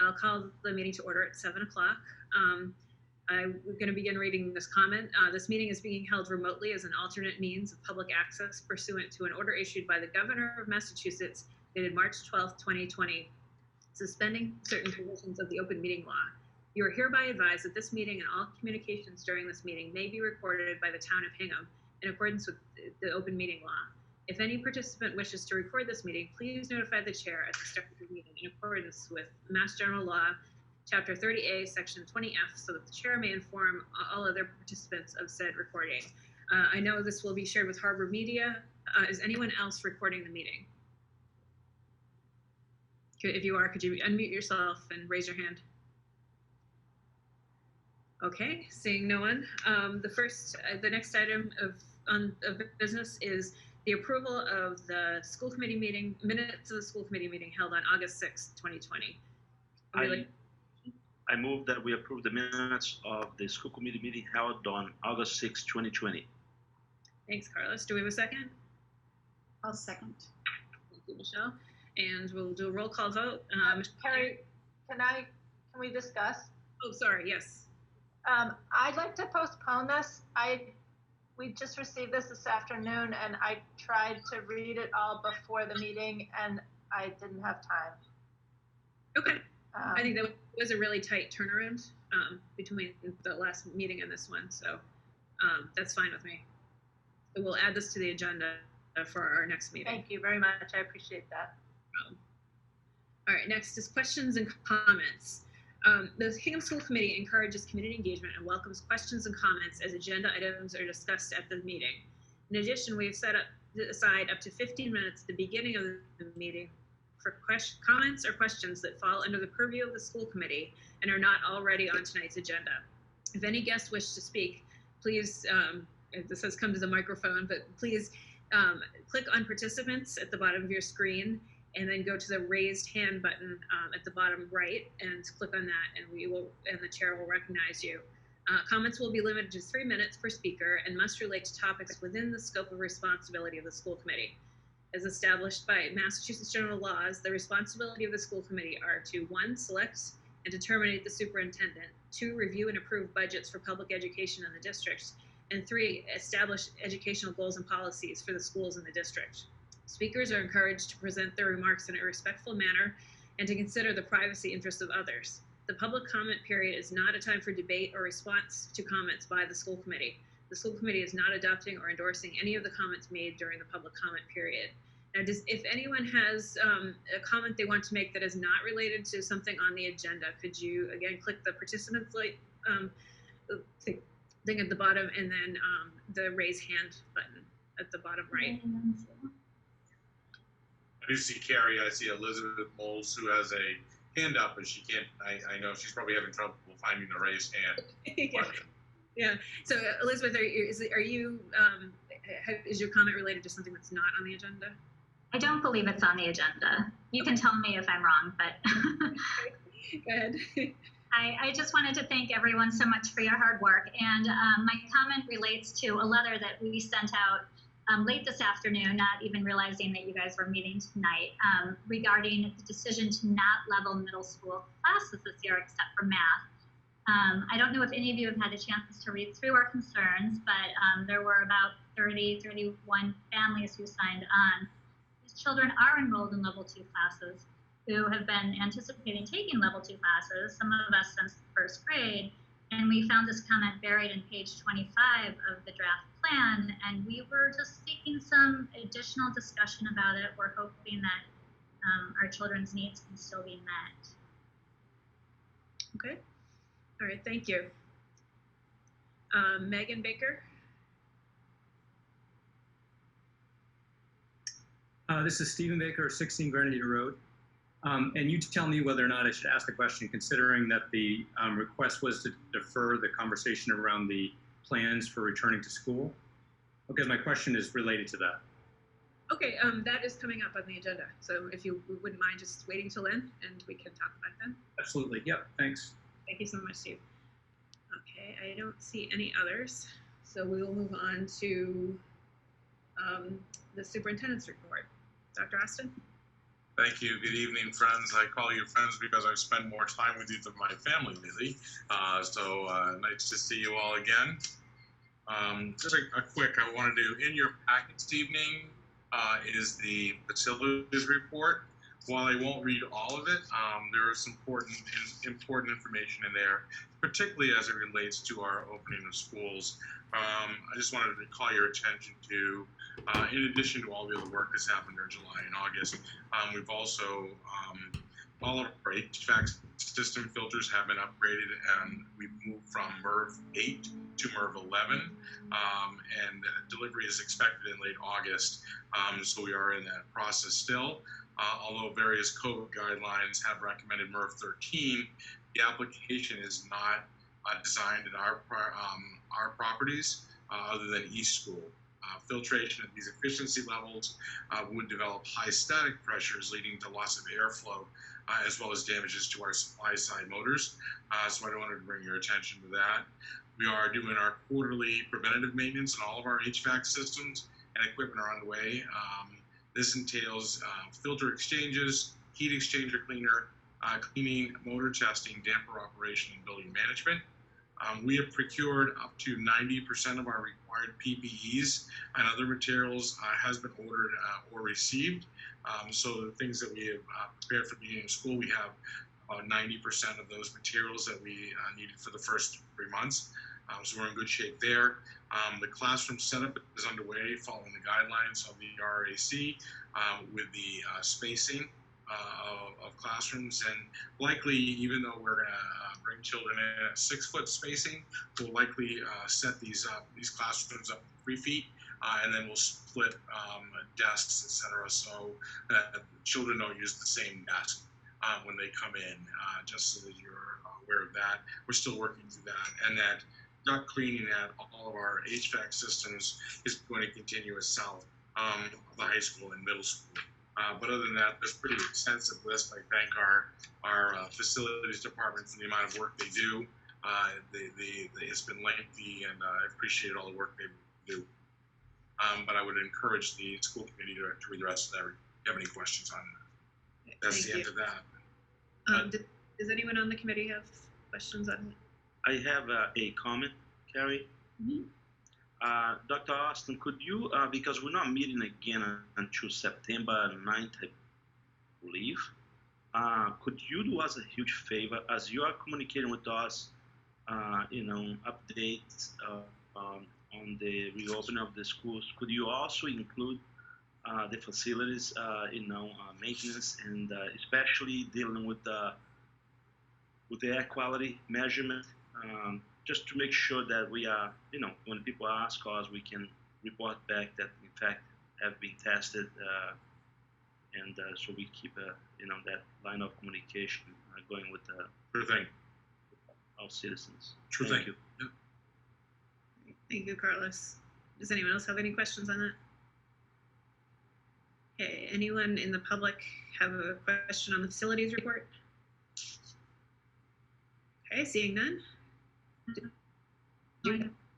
I'll call the meeting to order at 7 o'clock. I'm going to begin reading this comment. This meeting is being held remotely as an alternate means of public access pursuant to an order issued by the Governor of Massachusetts dated March 12, 2020, suspending certain provisions of the open meeting law. You are hereby advised that this meeting and all communications during this meeting may be recorded by the Town of Hingham in accordance with the open meeting law. If any participant wishes to record this meeting, please notify the chair at the start of the meeting in accordance with Mass General Law, Chapter 30A, Section 20F, so that the chair may inform all other participants of said recording. I know this will be shared with Harbor Media. Is anyone else recording the meeting? If you are, could you unmute yourself and raise your hand? Okay, seeing no one. The next item of business is the approval of the school committee meeting, minutes of the school committee meeting held on August 6, 2020. I move that we approve the minutes of the school committee meeting held on August 6, 2020. Thanks, Carlos. Do we have a second? I'll second. Thank you, Michelle. And we'll do a roll call vote. Carrie, can we discuss? Oh, sorry, yes. I'd like to postpone this. We just received this afternoon, and I tried to read it all before the meeting, and I didn't have time. Okay. I think that was a really tight turnaround between the last meeting and this one, so that's fine with me. We'll add this to the agenda for our next meeting. Thank you very much. I appreciate that. All right, next is questions and comments. The Hingham School Committee encourages community engagement and welcomes questions and comments as agenda items are discussed at the meeting. In addition, we have set aside up to 15 minutes at the beginning of the meeting for comments or questions that fall under the purview of the school committee and are not already on tonight's agenda. If any guests wish to speak, please, this says come to the microphone, but please click on participants at the bottom of your screen and then go to the raised hand button at the bottom right and click on that, and the chair will recognize you. Comments will be limited to 3 minutes per speaker and must relate to topics within the scope of responsibility of the school committee. As established by Massachusetts general laws, the responsibility of the school committee are to 1, select and to terminate the superintendent, 2, review and approve budgets for public education in the district, and 3, establish educational goals and policies for the schools in the district. Speakers are encouraged to present their remarks in a respectful manner and to consider the privacy interests of others. The public comment period is not a time for debate or response to comments by the school committee. The school committee is not adopting or endorsing any of the comments made during the public comment period. Now, if anyone has a comment they want to make that is not related to something on the agenda, could you, again, click the participants thing at the bottom and then the raise hand button at the bottom right. I do see Carrie. I see Elizabeth Moles, who has a hand up, but she can't. I know she's probably having trouble finding the raised hand. Yeah. So Elizabeth, is your comment related to something that's not on the agenda? I don't believe it's on the agenda. You can tell me if I'm wrong, but go ahead. I just wanted to thank everyone so much for your hard work. And my comment relates to a letter that we sent out late this afternoon, not even realizing that you guys were meeting tonight, regarding the decision to not level middle school classes this year except for math. I don't know if any of you have had a chance to read through our concerns, but there were about 31 families who signed on. These children are enrolled in level 2 classes who have been anticipating taking level 2 classes, some of us since the first grade, and we found this comment buried in page 25 of the draft plan, and we were just seeking some additional discussion about it. We're hoping that our children's needs can still be met. Okay. All right, thank you. Megan Baker. This is Stephen Baker, 16 Grenadier Road. And you tell me whether or not I should ask the question, considering that the request was to defer the conversation around the plans for returning to school, because my question is related to that. Okay, that is coming up on the agenda. So if you wouldn't mind just waiting till then, and we can talk about it then. Absolutely, yep, thanks. Thank you so much, Steve. Okay, I don't see any others. So we will move on to the superintendent's report. Dr. Austin? Thank you. Good evening, friends. I call you friends because I've spent more time with you than my family lately. So nice to see you all again. Just a quick, I wanted to, in your packet this evening is the facilities report. While I won't read all of it, there is some important information in there, particularly as it relates to our opening of schools. I just wanted to call your attention to, in addition to all the other work that's happened during July and August, we've also, all of our HVAC system filters have been upgraded, and we've moved from MERV 8 to MERV 11, and delivery is expected in late August. So we are in that process still. Although various COVID guidelines have recommended MERV 13, the application is not designed in our properties other than East School. Filtration at these efficiency levels would develop high static pressures leading to loss of airflow as well as damages to our supply side motors. So I wanted to bring your attention to that. We are doing our quarterly preventative maintenance on all of our HVAC systems, and equipment are underway. This entails filter exchanges, heat exchanger cleaner, cleaning, motor testing, damper operation, and building management. We have procured up to 90% of our required PPEs and other materials has been ordered or received. So the things that we have prepared for the beginning of school, we have about 90% of those materials that we needed for the first 3 months. So we're in good shape there. The classroom setup is underway following the guidelines of the RAC with the spacing of classrooms, and likely, even though we're going to bring children in at 6-foot spacing, we'll likely set these classrooms up 3 feet, and then we'll split desks, etc., so that children don't use the same desk when they come in, just so that you're aware of that. We're still working through that, and that duct cleaning at all of our HVAC systems is going to continue as south of the high school and middle school. But other than that, there's a pretty extensive list. I thank our facilities department for the amount of work they do. It's been lengthy, and I appreciate all the work they do. But I would encourage the school committee to read the rest of that. If you have any questions on that, that's the end of that. Does anyone on the committee have questions on it? I have a comment, Carrie. Mm-hmm. Dr. Austin, could you, because we're not meeting again until September 9th, I believe, could you do us a huge favor as you are communicating with us, updates on the reopening of the schools? Could you also include the facilities, maintenance, and especially dealing with the air quality measurement? Just to make sure that we are, when people ask us, we can report back that in fact have been tested, and so we keep that line of communication going with Sure thing. our citizens. Sure Thank thing. you. Yep. Thank you, Carlos. Does anyone else have any questions on that? Okay, anyone in the public have a question on the facilities report? Okay, seeing none.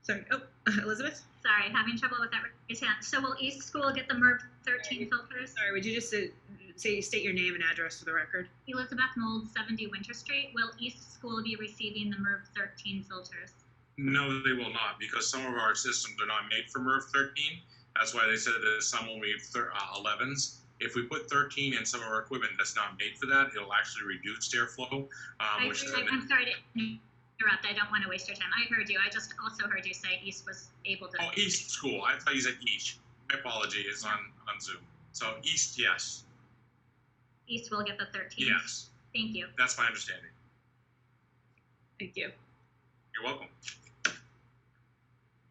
Sorry. Oh, Elizabeth? Sorry, having trouble with that raised hand. So will East School get the MERV 13 filters? Sorry, would you just state your name and address for the record? Elizabeth Mold, 70 Winter Street. Will East School be receiving the MERV 13 filters? No, they will not, because some of our systems are not made for MERV 13. That's why they said that some will be 11s. If we put 13 in some of our equipment that's not made for that, it'll actually reduce airflow. I'm sorry to interrupt. I don't want to waste your time. I heard you. I just also heard you say East was able to. Oh, East School. I thought you said East. My apology. It's on Zoom. So East, yes. East will get the 13. Yes. Thank you. That's my understanding. Thank you. You're welcome.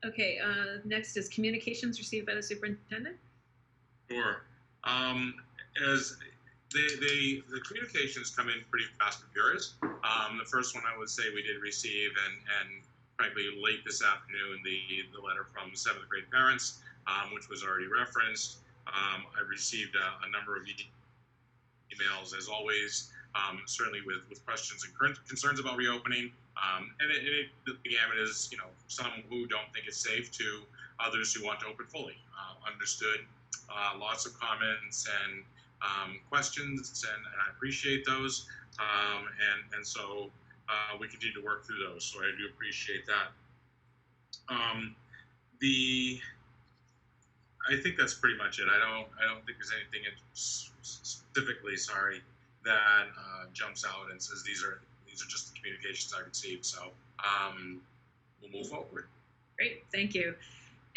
Okay, next is communications received by the superintendent. Sure. As the communications come in pretty fast and furious. The first one I would say we did receive, and frankly late this afternoon, the letter from 7th grade parents, which was already referenced. I received a number of emails, as always, certainly with questions and concerns about reopening. And the gamut is, some who don't think it's safe to others who want to open fully. Understood. Lots of comments and questions, and I appreciate those. And so we continue to work through those. So I do appreciate that. I think that's pretty much it. I don't think there's anything specifically, that jumps out and says these are just the communications I received. So we'll move forward. Great, thank you.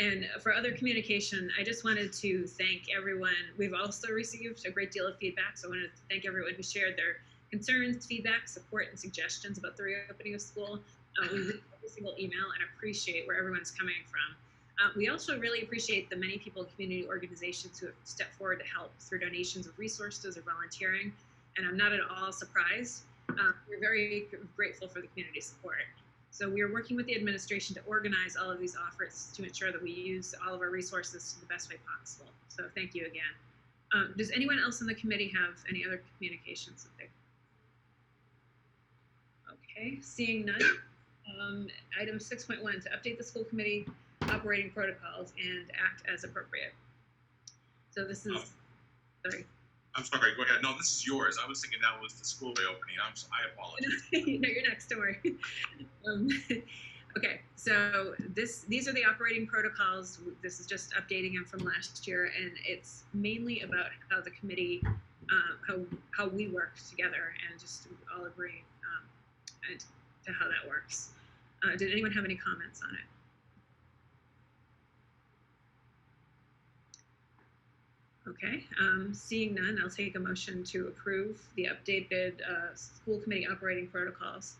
And for other communication, I just wanted to thank everyone. We've also received a great deal of feedback, so I wanted to thank everyone who shared their concerns, feedback, support, and suggestions about the reopening of school. We read every single email and appreciate where everyone's coming from. We also really appreciate the many people in community organizations who have stepped forward to help through donations of resources or volunteering, and I'm not at all surprised. We're very grateful for the community support. So we are working with the administration to organize all of these offers to ensure that we use all of our resources to the best way possible. So thank you again. Does anyone else in the committee have any other communications that they? Okay, seeing none. Item 6.1, to update the school committee operating protocols and act as appropriate. So this is, sorry. I'm sorry, go ahead. No, this is yours. I was thinking that was the school reopening. I apologize. No, you're next, don't worry. Okay, so these are the operating protocols. This is just updating them from last year, and it's mainly about how the committee, how we work together, and just all agree to how that works. Did anyone have any comments on it? Okay, seeing none, I'll take a motion to approve the updated school committee operating protocols.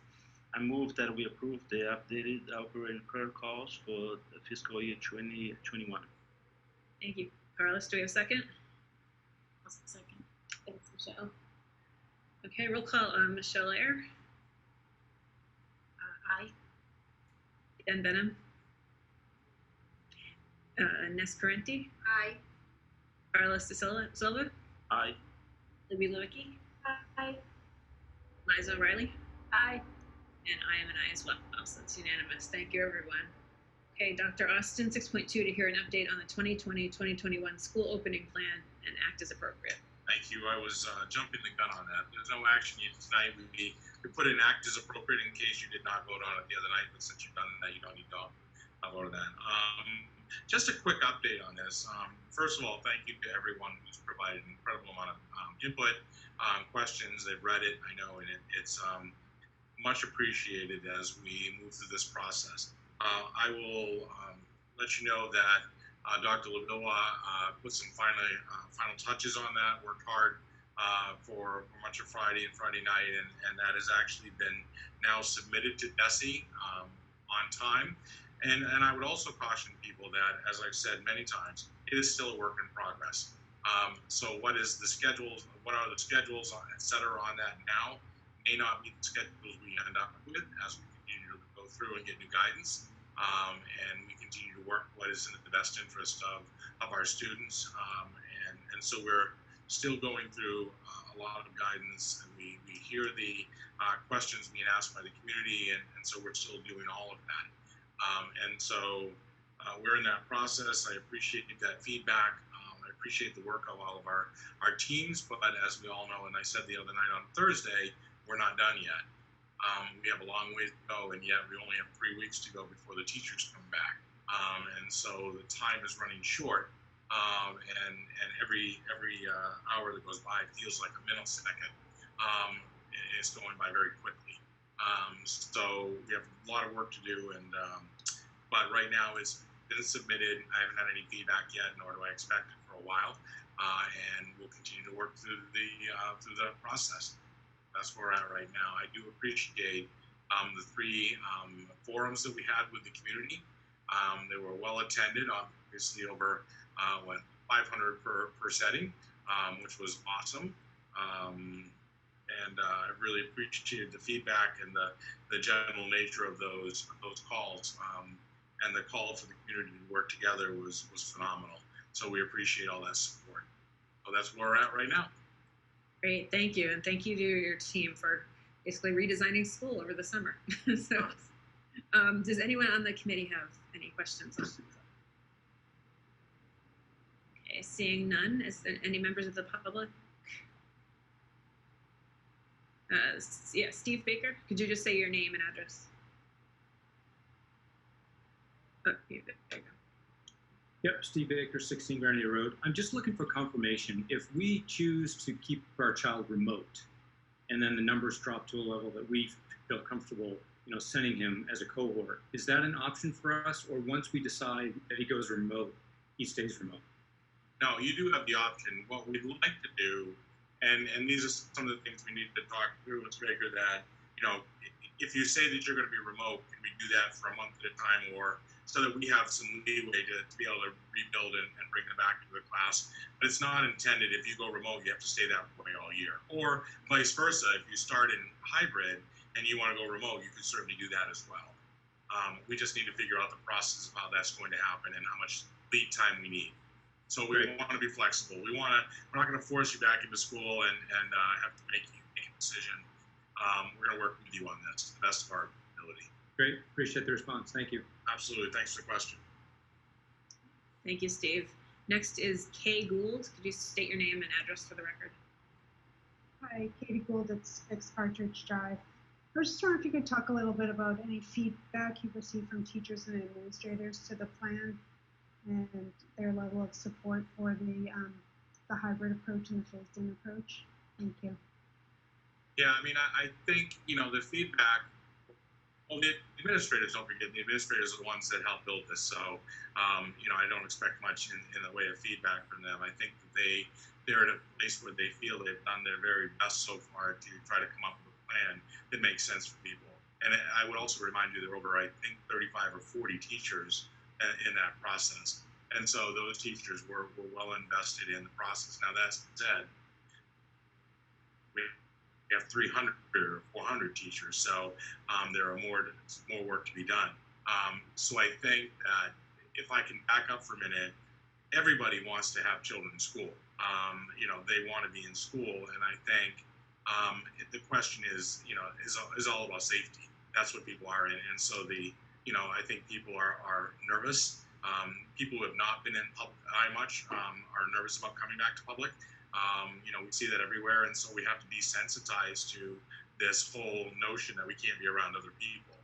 I move that we approve the updated operating protocols for the fiscal year 2021. Thank you. Carlos, do we have a second? I'll second. Thanks, Michelle. Okay, roll call. Michelle Ayer. Aye. Dan Benham. Ness Parenti. Aye. Carlos de Silva. Aye. Libby Lewicki. Aye. Liza O'Reilly. Aye. And I am an aye as well, so it's unanimous. Thank you, everyone. Okay, Dr. Austin, 6.2, to hear an update on the 2020-2021 school opening plan and act as appropriate. Thank you. I was jumping the gun on that. There's no action needed tonight. We put an act as appropriate in case you did not vote on it the other night, but since you've done that, you don't need to vote on that. Just a quick update on this. First of all, thank you to everyone who's provided an incredible amount of input, questions. They've read it, I know, and it's much appreciated as we move through this process. I will let you know that Dr. Lavillois put some final touches on that, worked hard for much of Friday and Friday night, and that has actually been now submitted to DESE on time. And I would also caution people that, as I've said many times, it is still a work in progress. So what are the schedules, et cetera, on that now may not be the schedules we end up with as we continue to go through and get new guidance. And we continue to work what is in the best interest of our students. And so we're still going through a lot of guidance, and we hear the questions being asked by the community, and so we're still doing all of that. And so we're in that process. I appreciate that feedback. I appreciate the work of all of our teams, but as we all know, and I said the other night on Thursday, we're not done yet. We have a long way to go, and yet we only have 3 weeks to go before the teachers come back. And so the time is running short, and every hour that goes by feels like a millisecond. It's going by very quickly. So we have a lot of work to do, but right now it's been submitted. I haven't had any feedback yet, nor do I expect it for a while, and we'll continue to work through the process. That's where we're at right now. I do appreciate the 3 forums that we had with the community. They were well attended, obviously over 500 per setting, which was awesome. And I really appreciated the feedback and the general nature of those calls. And the call for the community to work together was phenomenal. So we appreciate all that support. So that's where we're at right now. Great, thank you, and thank you to your team for basically redesigning school over the summer. So, does anyone on the committee have any questions on this? Okay, seeing none, is there any members of the public Yeah, Steve Baker, could you just say your name and address? Oh, there you go. Yep, Steve Baker, 16 Grandy Road. I'm just looking for confirmation. If we choose to keep our child remote, and then the numbers drop to a level that we feel comfortable, sending him as a cohort, is that an option for us? Or once we decide that he goes remote, he stays remote? No, you do have the option. What we'd like to do, and these are some of the things we need to talk through with Baker, that, if you say that you're going to be remote, can we do that for a month at a time, or so that we have some leeway to be able to rebuild and bring them back to the class. But it's not intended, if you go remote, you have to stay that way all year. Or vice versa, if you start in hybrid and you want to go remote, you can certainly do that as well. We just need to figure out the process of how that's going to happen and how much lead time we need. So we want to be flexible. We're not going to force you back into school and have to make a decision. We're going to work with you on this to the best of our ability. Great, appreciate the response. Thank you. Absolutely, thanks for the question. Thank you, Steve. Next is Kay Gould. Could you state your name and address for the record? Hi, Katie Gould at 6 Partridge Drive. I was just wondering if you could talk a little bit about any feedback you've received from teachers and administrators to the plan and their level of support for the hybrid approach and the phased-in approach. Thank you. Yeah, I think, the feedback, well, the administrators, don't forget, the administrators are the ones that help build this. So, I don't expect much in the way of feedback from them. I think that they're at a place where they feel they've done their very best so far to try to come up with a plan that makes sense for people. And I would also remind you there are over, I think, 35 or 40 teachers in that process. And so those teachers were well invested in the process. Now, that said, we have 300 or 400 teachers, so there are more work to be done. So I think that if I can back up for a minute, everybody wants to have children in school. They want to be in school, and I think the question is all about safety. That's what people are in, and so I think people are nervous. People who have not been in public eye much are nervous about coming back to public. We see that everywhere, and so we have to desensitize to this whole notion that we can't be around other people.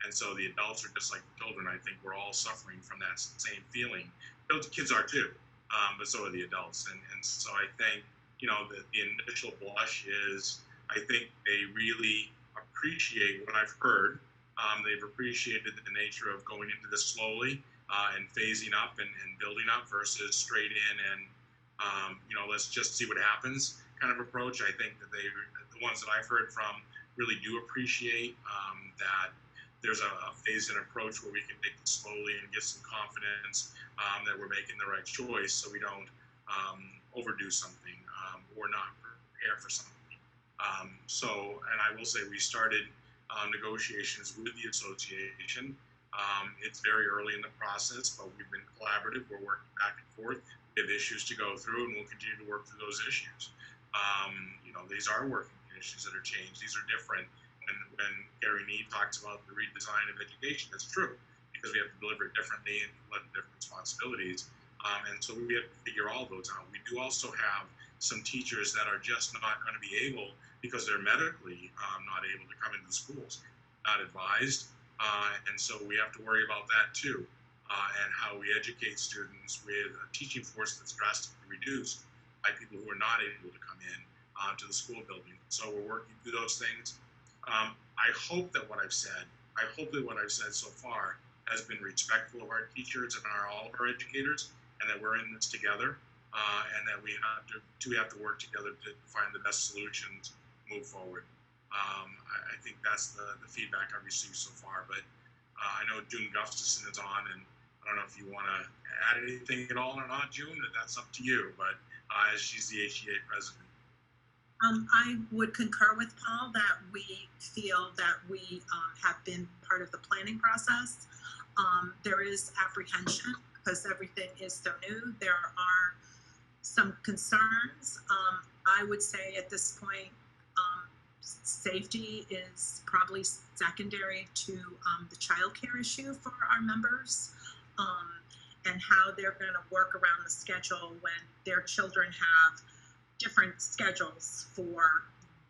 And so the adults are just like the children. I think we're all suffering from that same feeling. The kids are too, but so are the adults. And so I think, the initial blush is, I think they really appreciate what I've heard. They've appreciated the nature of going into this slowly and phasing up and building up versus straight in and let's just see what happens kind of approach. I think that the ones that I've heard from really do appreciate that there's a phased-in approach where we can take it slowly and get some confidence that we're making the right choice, so we don't overdo something or not prepare for something. And I will say we started negotiations with the association. It's very early in the process, but we've been collaborative. We're working back and forth. We have issues to go through, and we'll continue to work through those issues. These are working conditions that are changed. These are different. And when Gary Need talks about the redesign of education, that's true, because we have to deliver it differently and let different responsibilities. And so we have to figure all those out. We do also have some teachers that are just not going to be able, because they're medically not able to come into the schools, not advised. And so we have to worry about that too, and how we educate students with a teaching force that's drastically reduced by people who are not able to come in to the school building. So we're working through those things. I hope that what I've said so far has been respectful of our teachers and all of our educators, and that we're in this together, and that we have to work together to find the best solutions, move forward. I think that's the feedback I've received so far, but I know June Gustafson is on, and I don't know if you want to add anything at all or not, June, that's up to you, but as she's the HEA president. I would concur with Paul that we feel that we have been part of the planning process. There is apprehension because everything is so new. There are some concerns. I would say at this point, safety is probably secondary to the childcare issue for our members, and how they're going to work around the schedule when their children have different schedules for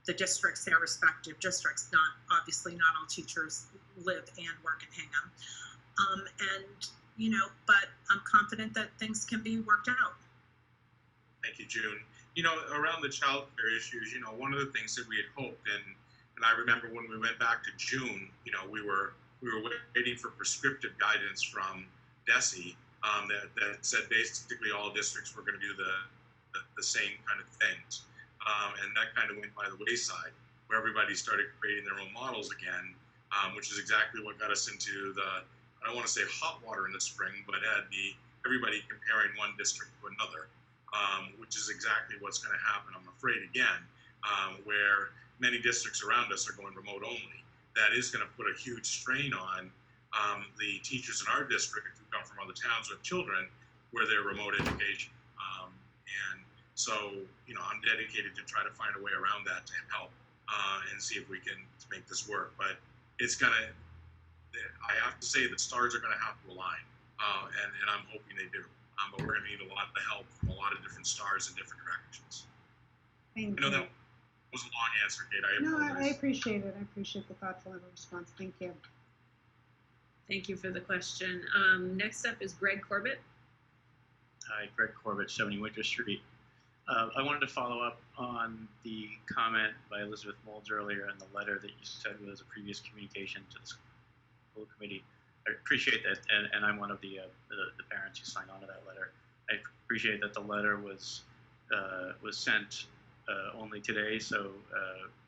the districts, their respective districts. Obviously not all teachers live and work in Hingham. But I'm confident that things can be worked out. Thank you, June. Around the childcare issues, one of the things that we had hoped, and I remember when we went back to June, we were waiting for prescriptive guidance from DESE that said basically all districts were going to do the same kind of things. And that kind of went by the wayside, where everybody started creating their own models again, which is exactly what got us into I don't want to say hot water in the spring, but had everybody comparing one district to another, which is exactly what's going to happen, I'm afraid, again, where many districts around us are going remote only. That is going to put a huge strain on the teachers in our district who come from other towns with children where they're remote education. And so, I'm dedicated to try to find a way around that to help and see if we can make this work. But it's going to, I have to say, the stars are going to have to align, and I'm hoping they do. But we're going to need a lot of help from a lot of different stars in different directions. Thank I know you. that was a long answer, Kate. I No, I appreciate it. I appreciate the thoughtful response. Thank you. Thank you for the question. Next up is Greg Corbett. Hi, Greg Corbett, 70 Winter Street. I wanted to follow up on the comment by Elizabeth Molds earlier in the letter that you said was a previous communication to the school committee. I appreciate that, and I'm one of the parents who signed on to that letter. I appreciate that the letter was sent only today, so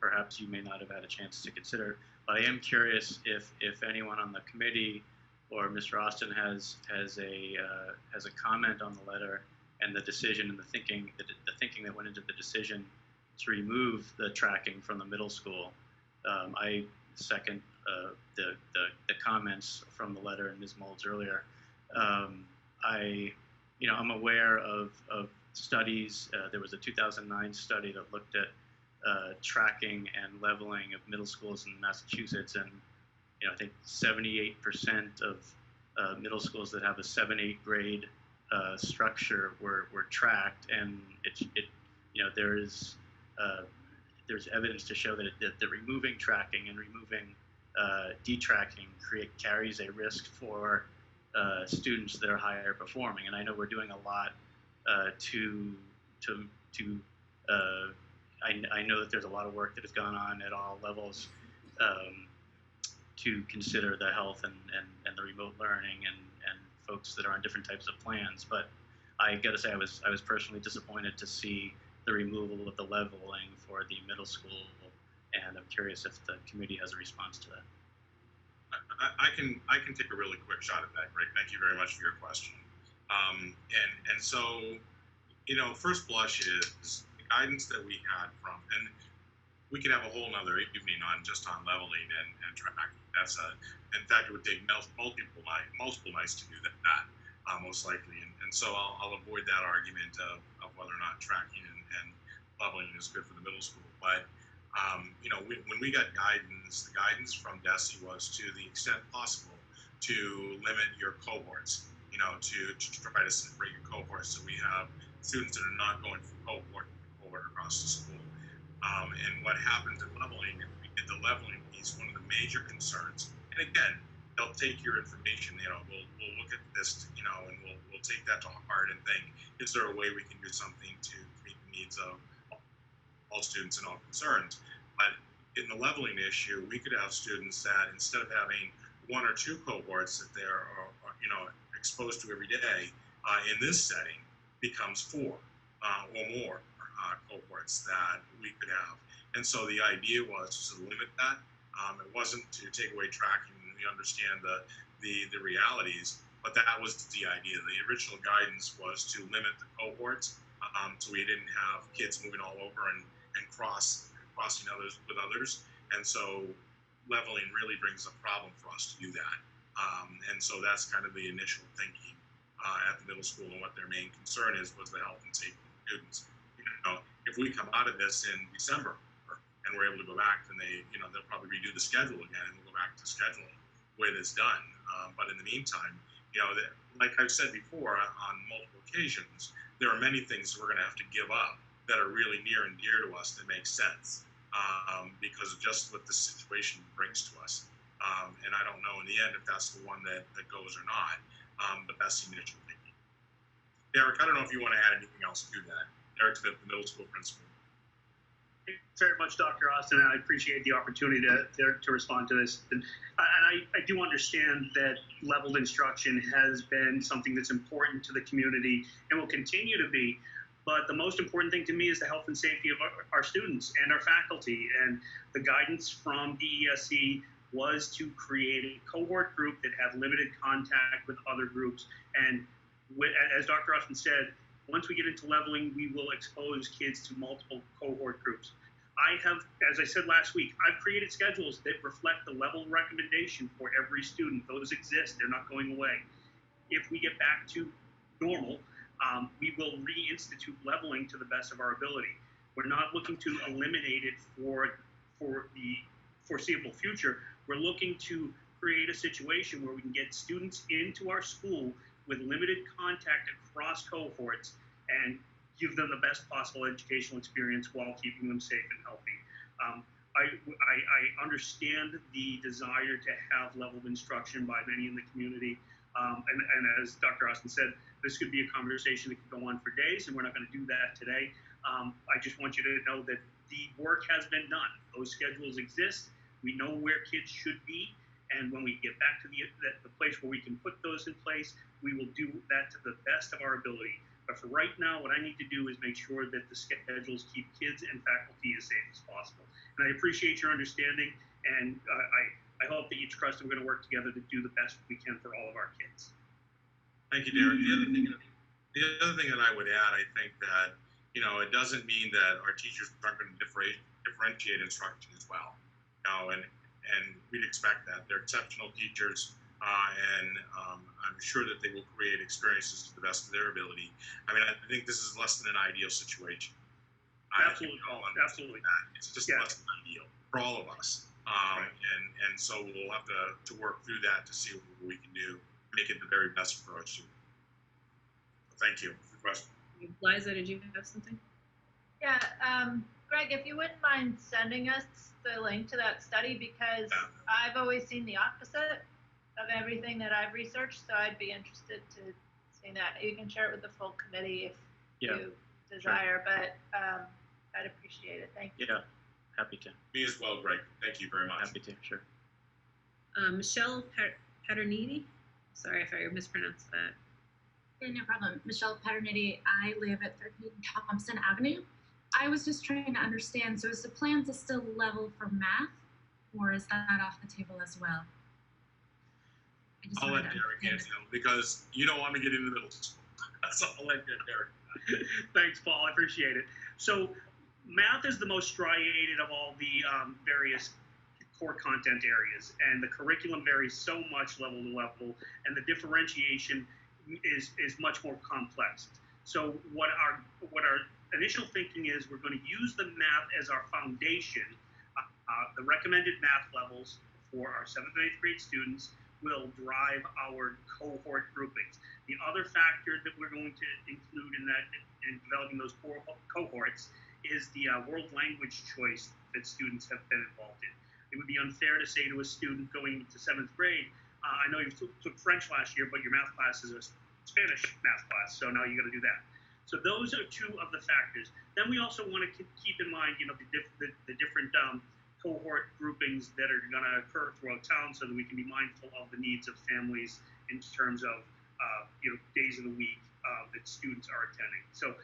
perhaps you may not have had a chance to consider. But I am curious if anyone on the committee or Mr. Austin has a comment on the letter and the decision and the thinking that went into the decision to remove the tracking from the middle school. I second the comments from the letter and Ms. Molds earlier. I'm aware of studies. There was a 2009 study that looked at tracking and leveling of middle schools in Massachusetts, and I think 78% of middle schools that have a 7-8 grade structure were tracked, and there's evidence to show that removing tracking and removing detracking carries a risk for students that are higher performing. And I know we're doing a lot I know that there's a lot of work that has gone on at all levels to consider the health and the remote learning and folks that are on different types of plans. But I got to say, I was personally disappointed to see the removal of the leveling for the middle school, and I'm curious if the committee has a response to that. I can take a really quick shot at that, Greg. Thank you very much for your question. And so, first blush is the guidance that we had from, and we could have a whole nother evening on just on leveling and tracking. In fact, it would take multiple nights to do that, most likely. And so I'll avoid that argument of whether or not tracking and leveling is good for the middle school. But when we got guidance, the guidance from DESE was to the extent possible to limit your cohorts, to try to separate your cohorts so we have students that are not going from cohort to cohort across the school. And what happens in leveling, if we did the leveling piece, one of the major concerns, and again, they'll take your information, we'll look at this, and we'll take that to heart and think, is there a way we can do something to meet the needs of all students and all concerns? But in the leveling issue, we could have students that instead of having 1 or 2 cohorts that they're exposed to every day, in this setting becomes 4 or more cohorts that we could have. And so the idea was to limit that. It wasn't to take away tracking. We understand the realities, but that was the idea. The original guidance was to limit the cohorts, so we didn't have kids moving all over and crossing others with others. And so leveling really brings a problem for us to do that. And so that's kind of the initial thinking at the middle school, and what their main concern was the health and safety of students. If we come out of this in December and we're able to go back, then they'll probably redo the schedule again, and we'll go back to scheduling the way that's done. But in the meantime, like I've said before on multiple occasions, there are many things we're going to have to give up that are really near and dear to us that make sense. because of just what the situation brings to us. And I don't know in the end if that's the one that goes or not, but that's the initial thinking. Derek, I don't know if you want to add anything else to that. Derek, the middle school principal. Thank you very much, Dr. Austin, and I appreciate the opportunity to respond to this. And I do understand that leveled instruction has been something that's important to the community and will continue to be. But the most important thing to me is the health and safety of our students and our faculty. And the guidance from DESE was to create a cohort group that had limited contact with other groups. And as Dr. Austin said, once we get into leveling, we will expose kids to multiple cohort groups. I have, as I said last week, I've created schedules that reflect the level recommendation for every student. Those exist, they're not going away. If we get back to normal, we will reinstitute leveling to the best of our ability. We're not looking to eliminate it for the foreseeable future. We're looking to create a situation where we can get students into our school with limited contact across cohorts and give them the best possible educational experience while keeping them safe and healthy. I understand the desire to have leveled instruction by many in the community. And as Dr. Austin said, this could be a conversation that could go on for days, and we're not going to do that today. I just want you to know that the work has been done. Those schedules exist. We know where kids should be. And when we get back to the place where we can put those in place, we will do that to the best of our ability. But for right now, what I need to do is make sure that the schedules keep kids and faculty as safe as possible. And I appreciate your understanding, and I hope that you trust that we're going to work together to do the best we can for all of our kids. Thank you, Derek. The other thing that I would add, I think that, it doesn't mean that our teachers aren't going to differentiate instruction as well. And we'd expect that. They're exceptional teachers, and I'm sure that they will create experiences to the best of their ability. I mean, I think this is less than an ideal situation. Absolutely. Absolutely not. It's just less than ideal for all of us. Right. And so we'll have to work through that to see what we can do, make it the very best for our students. So thank you for the question. Liza, did you have something? Yeah, Greg, if you wouldn't mind sending us the link to that study, because I've always seen the opposite of everything that I've researched, so I'd be interested to see that. You can share it with the full committee if you desire, but I'd appreciate it. Thank you. Yeah, happy to. Me as well, Greg. Thank you very much. Happy to, sure. Michelle Paterniti, sorry if I mispronounced that. No problem. Michelle Paterniti. I live at 13 Thompson Avenue. I was just trying to understand, so is the plan to still level for math, or is that off the table as well? I'll let Derek answer because you don't want to get into middle school. So I'll let Derek. Thanks, Paul. I appreciate it. So math is the most striated of all the various core content areas, and the curriculum varies so much level to level, and the differentiation is much more complex. So what our initial thinking is, we're going to use the math as our foundation. The recommended math levels for our 7th and 8th grade students will drive our cohort groupings. The other factor that we're going to include in that, in developing those cohorts, is the world language choice that students have been involved in. It would be unfair to say to a student going into 7th grade, I know you took French last year, but your math class is a Spanish math class, so now you got to do that. So those are two of the factors. Then we also want to keep in mind, the different cohort groupings that are going to occur throughout town, so that we can be mindful of the needs of families in terms of days of the week that students are attending. So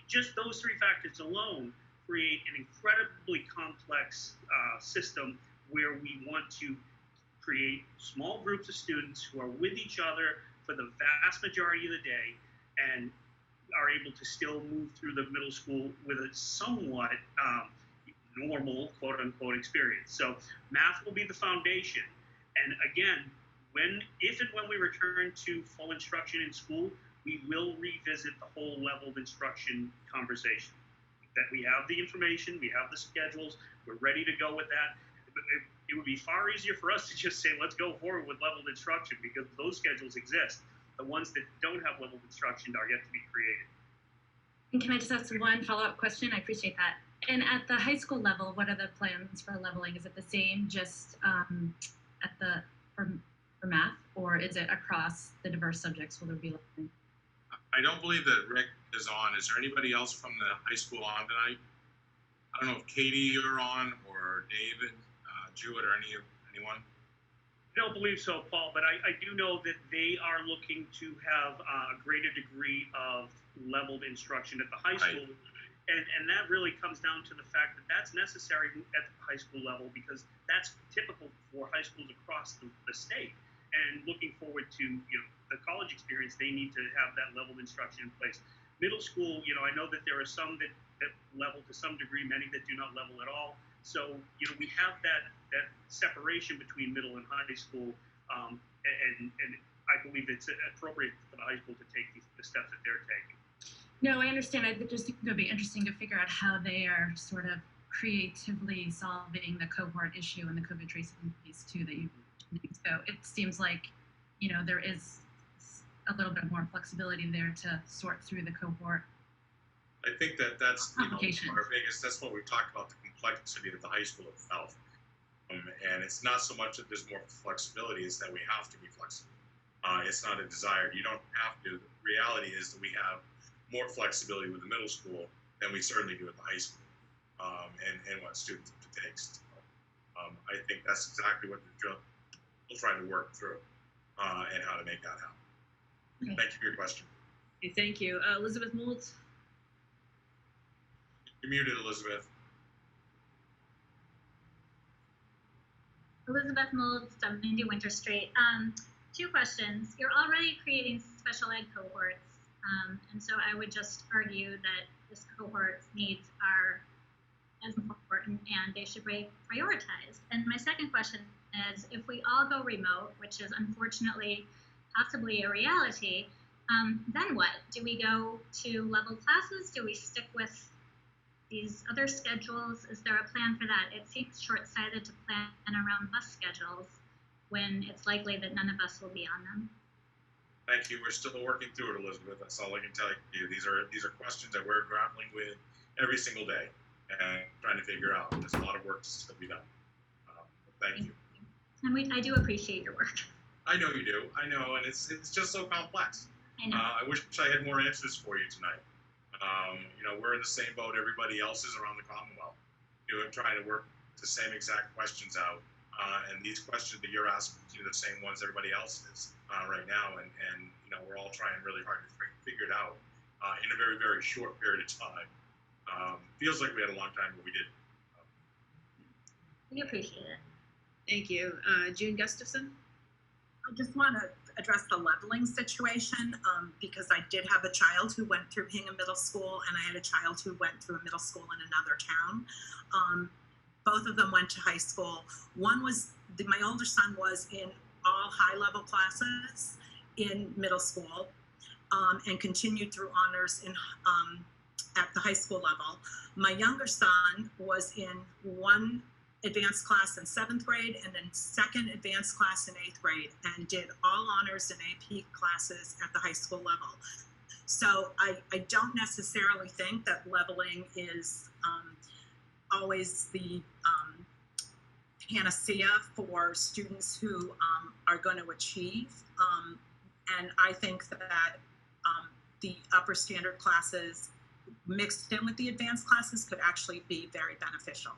just those three factors alone create an incredibly complex system where we want to create small groups of students who are with each other for the vast majority of the day and are able to still move through the middle school with a somewhat normal, quote-unquote, experience. So math will be the foundation. And again, if and when we return to full instruction in school, we will revisit the whole leveled instruction conversation. That we have the information, we have the schedules, we're ready to go with that. It would be far easier for us to just say, let's go forward with leveled instruction, because those schedules exist. The ones that don't have leveled instruction are yet to be created. And can I just ask one follow-up question? I appreciate that. And at the high school level, what are the plans for leveling? Is it the same just at the for math, or is it across the diverse subjects? Will there be leveling? I don't believe that Rick is on. Is there anybody else from the high school on tonight? I don't know if Katie you're on, or David, Jewett, or anyone. I don't believe so, Paul, but I do know that they are looking to have a greater degree of leveled instruction at the high school. And that really comes down to the fact that that's necessary at the high school level, because that's typical for high schools across the state. And looking forward to the college experience, they need to have that leveled instruction in place. Middle school, I know that there are some that level to some degree, many that do not level at all. So we have that separation between middle and high school, and I believe it's appropriate for the high school to take the steps that they're taking. No, I understand. I just think it would be interesting to figure out how they are sort of creatively solving the cohort issue and the COVID tracing piece too that you mentioned. So it seems like, there is a little bit more flexibility there to sort through the cohort. I think that's our biggest. That's what we've talked about, the complexity of the high school itself. And it's not so much that there's more flexibility; it's that we have to be flexible. It's not a desire. You don't have to. The reality is that we have more flexibility with the middle school than we certainly do at the high school, and what students takes. I think that's exactly what we're trying to work through, and how to make that happen. Okay. Thank you for your question. Okay, thank you. Elizabeth Mould. You're muted, Elizabeth. Elizabeth Mould, 70 Winter Street. 2 questions. You're already creating special ed cohorts, and so I would just argue that this cohort's needs are as important and they should be prioritized. And my second question is, if we all go remote, which is unfortunately possibly a reality, then what? Do we go to level classes? Do we stick with these other schedules? Is there a plan for that? It seems short-sighted to plan around bus schedules when it's likely that none of us will be on them. Thank you. We're still working through it, Elizabeth. That's all I can tell you. These are questions that we're grappling with every single day and trying to figure out. There's a lot of work to still be done. Thank you. And I do appreciate your work. I know you do. I know, and it's just so complex. I know. I wish I had more answers for you tonight. We're in the same boat everybody else is around the Commonwealth. Trying to work the same exact questions out. And these questions that you're asking, the same ones everybody else is right now. And we're all trying really hard to figure it out in a very, very short period of time. Feels like we had a long time, but we didn't. We appreciate it. Thank you. June Gustafson. I just want to address the leveling situation because I did have a child who went through Hingham Middle School, and I had a child who went through a middle school in another town. Both of them went to high school. One was, my older son was in all high-level classes in middle school and continued through honors at the high school level. My younger son was in one advanced class in 7th grade and then second advanced class in 8th grade and did all honors and AP classes at the high school level. So I don't necessarily think that leveling is always the panacea for students who are going to achieve. And I think that the upper standard classes mixed in with the advanced classes could actually be very beneficial.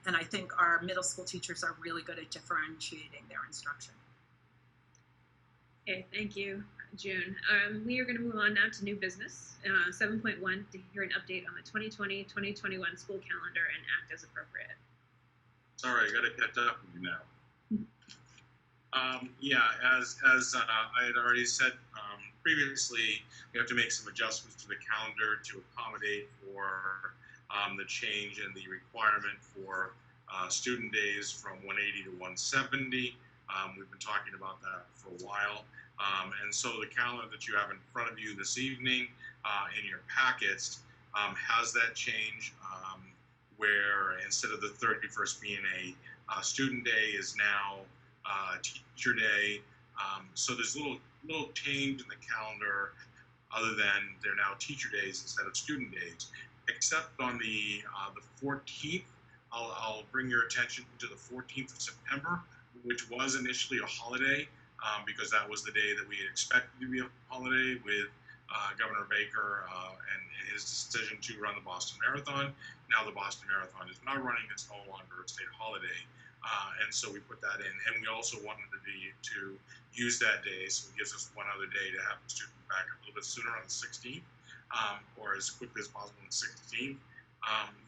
And I think our middle school teachers are really good at differentiating their instruction. Okay, thank you, June. We are going to move on now to new business. 7.1, to hear an update on the 2020-2021 school calendar and act as appropriate. Sorry, I got to catch up with you now. As I had already said previously, we have to make some adjustments to the calendar to accommodate for the change in the requirement for student days from 180 to 170. We've been talking about that for a while. And so the calendar that you have in front of you this evening in your packets has that change where instead of the 31st being a student day is now teacher day. So there's a little change in the calendar other than they're now teacher days instead of student days. except on the 14th. I'll bring your attention to the 14th of September, which was initially a holiday because that was the day that we had expected to be a holiday with Governor Baker and his decision to run the Boston Marathon. Now the Boston Marathon is not running, it's no longer a state holiday. And so we put that in. And we also wanted to use that day, so it gives us one other day to have the students back a little bit sooner on the 16th, or as quickly as possible on the 16th.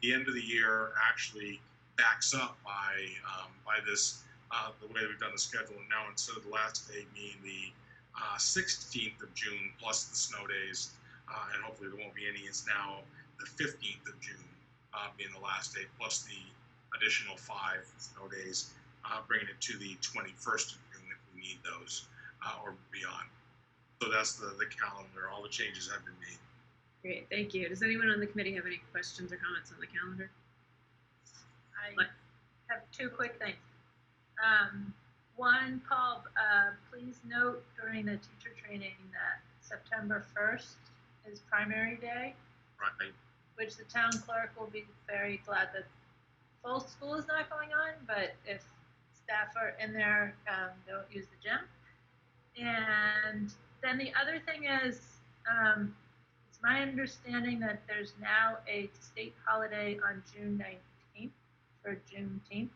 The end of the year actually backs up by this, the way we've done the schedule. And now instead of the last day being the 16th of June plus the snow days, and hopefully there won't be any, it's now the 15th of June being the last day plus the additional 5 snow days, bringing it to the 21st of June if we need those or beyond. So that's the calendar. All the changes have been made. Great, thank you. Does anyone on the committee have any questions or comments on the calendar? I have 2 quick things. One, Paul, please note during the teacher training that September 1st is primary day, Right. which the town clerk will be very glad that full school is not going on, but if staff are in there, don't use the gym. And then the other thing is, it's my understanding that there's now a state holiday on June 19th for Juneteenth.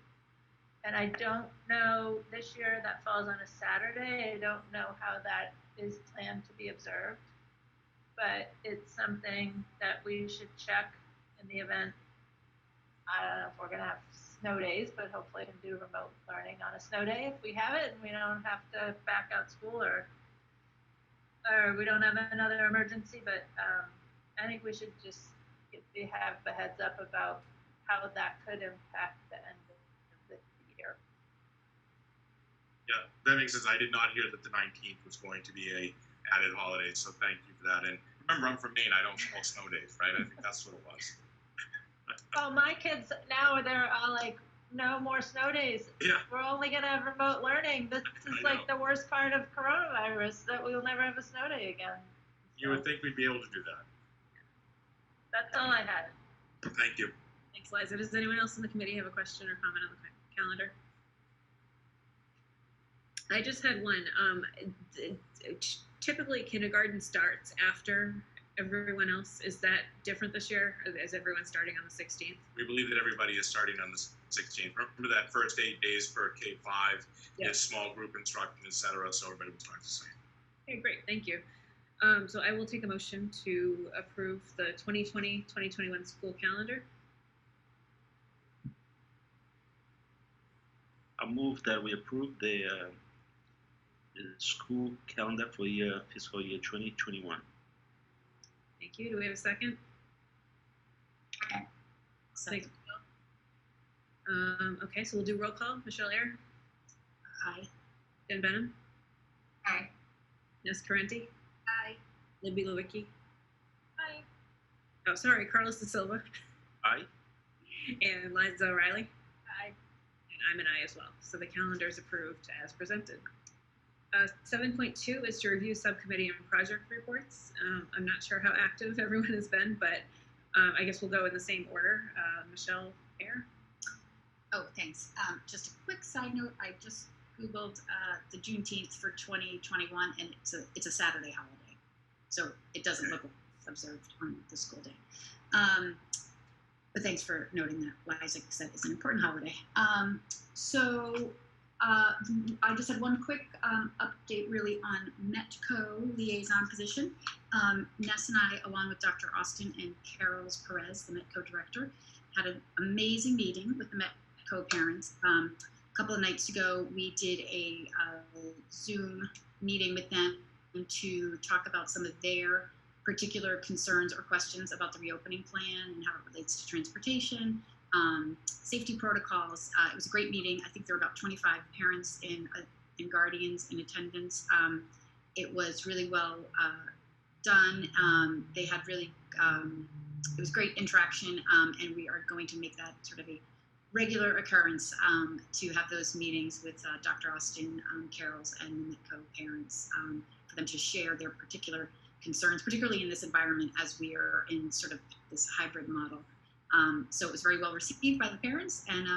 And I don't know, this year that falls on a Saturday. I don't know how that is planned to be observed, but it's something that we should check in the event. I don't know if we're gonna have snow days, but hopefully we can do remote learning on a snow day if we have it and we don't have to back out school or we don't have another emergency. But I think we should just have the heads up about how that could impact the end of the year. Yeah, that makes sense. I did not hear that the 19th was going to be a added holiday, so thank you for that. And remember, I'm from Maine. I don't call snow days, right? I think that's what it was. Well, my kids now, they're all like, no more snow days. Yeah. We're only going to have remote learning. This is like the worst part of coronavirus, that we'll never have a snow day again. You would think we'd be able to do that. That's all I had. Thank you. Thanks, Liza. Does anyone else in the committee have a question or comment on the calendar? I just had one. Typically, kindergarten starts after everyone else. Is that different this year? Is everyone starting on the 16th? We believe that everybody is starting on the 16th. Remember that first 8 days for K-5 is small group instruction, etc. So everybody will start the same. Okay, great. Thank you. So I will take a motion to approve the 2020-2021 school calendar. I move that we approve the school calendar for fiscal year 2021. Thank you. Do we have a second? Second. Okay, so we'll do roll call. Michelle Ayer. Aye. Jen Benham. Aye. Ness Carenti. Aye. Libby Lewicki. Aye. Oh, sorry, Carlos De Silva. Aye. And Liza O'Reilly. Aye. And I'm an aye as well. So the calendar is approved as presented. 7.2 is to review subcommittee and project reports. I'm not sure how active everyone has been, but I guess we'll go in the same order. Michelle Ayer. Oh, thanks. Just a quick side note. I just Googled the Juneteenth for 2021, and it's a Saturday holiday. So it doesn't look like it's observed on the school day. But thanks for noting that. Like Isaac said, it's an important holiday. I just had one quick update really on METCO liaison position. Ness and I, along with Dr. Austin and Carol Perez, the METCO director, had an amazing meeting with the METCO parents. A couple of nights ago, we did a Zoom meeting with them to talk about some of their particular concerns or questions about the reopening plan and how it relates to transportation, safety protocols. It was a great meeting. I think there were about 25 parents and guardians in attendance. It was really well done. They had really, it was great interaction, and we are going to make that sort of a regular occurrence to have those meetings with Dr. Austin, Carol's, and the METCO parents for them to share their particular concerns, particularly in this environment as we are in sort of this hybrid model. So it was very well received by the parents, and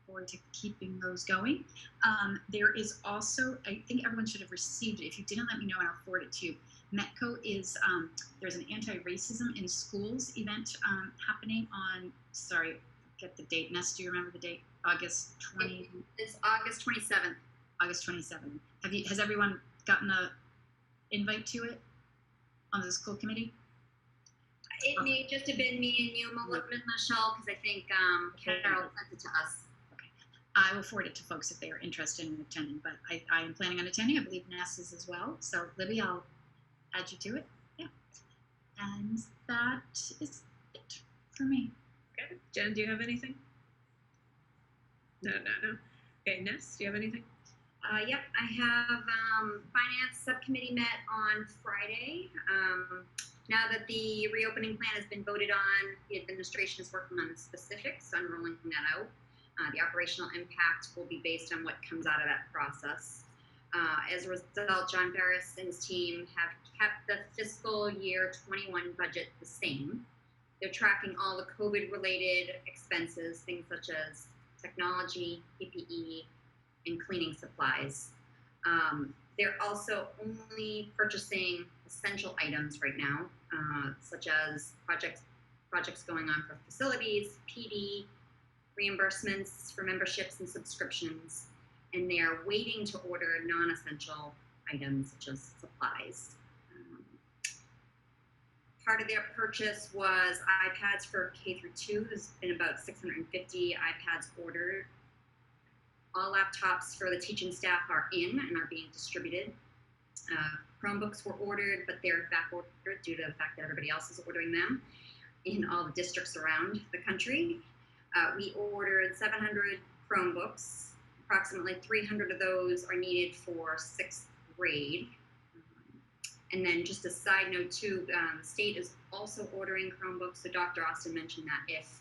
forward to keeping those going. There is also, I think everyone should have received it. If you didn't, let me know and I'll forward it to you. METCO is, there's an anti-racism in schools event happening on, sorry, get the date. Ness, do you remember the date? August 20? It's August 27th. August 27th. Has everyone gotten a invite to it on the school committee? It may just have been me and you, Michelle, because I think Carol sent it to us. Okay. I will forward it to folks if they are interested in attending, but I am planning on attending. I believe Ness is as well. So, Libby, I'll add you to it. Yeah. And that is it for me. Okay. Jen, do you have anything? No. Okay, Ness, do you have anything? Yep, I have Finance Subcommittee met on Friday. Now that the reopening plan has been voted on, the administration is working on the specifics on rolling that out. The operational impact will be based on what comes out of that process. As a result, John Ferris and his team have kept the fiscal year 21 budget the same. They're tracking all the COVID-related expenses, things such as technology, PPE, and cleaning supplies. They're also only purchasing essential items right now, such as projects going on for facilities, PD, reimbursements for memberships and subscriptions, and they are waiting to order non-essential items such as supplies. Part of their purchase was iPads for K through 2. There's been about 650 iPads ordered. All laptops for the teaching staff are in and are being distributed. Chromebooks were ordered, but they're back ordered due to the fact that everybody else is ordering them in all the districts around the country. We ordered 700 Chromebooks. Approximately 300 of those are needed for 6th grade. And then just a side note too, the state is also ordering Chromebooks. So Dr. Austin mentioned that if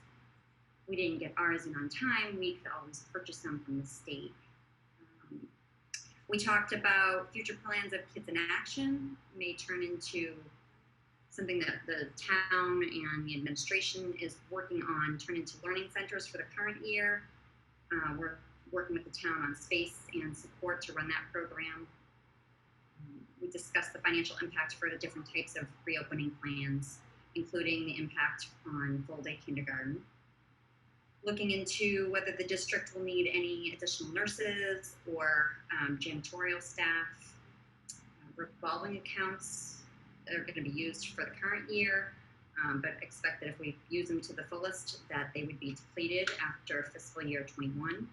we didn't get ours in on time, we could always purchase them from the state. We talked about future plans of Kids in Action may turn into something that the town and the administration is working on, turn into learning centers for the current year. We're working with the town on space and support to run that program. We discussed the financial impact for the different types of reopening plans, including the impact on full-day kindergarten. Looking into whether the district will need any additional nurses or janitorial staff, revolving accounts that are going to be used for the current year, but expect that if we use them to the fullest, that they would be depleted after fiscal year 21.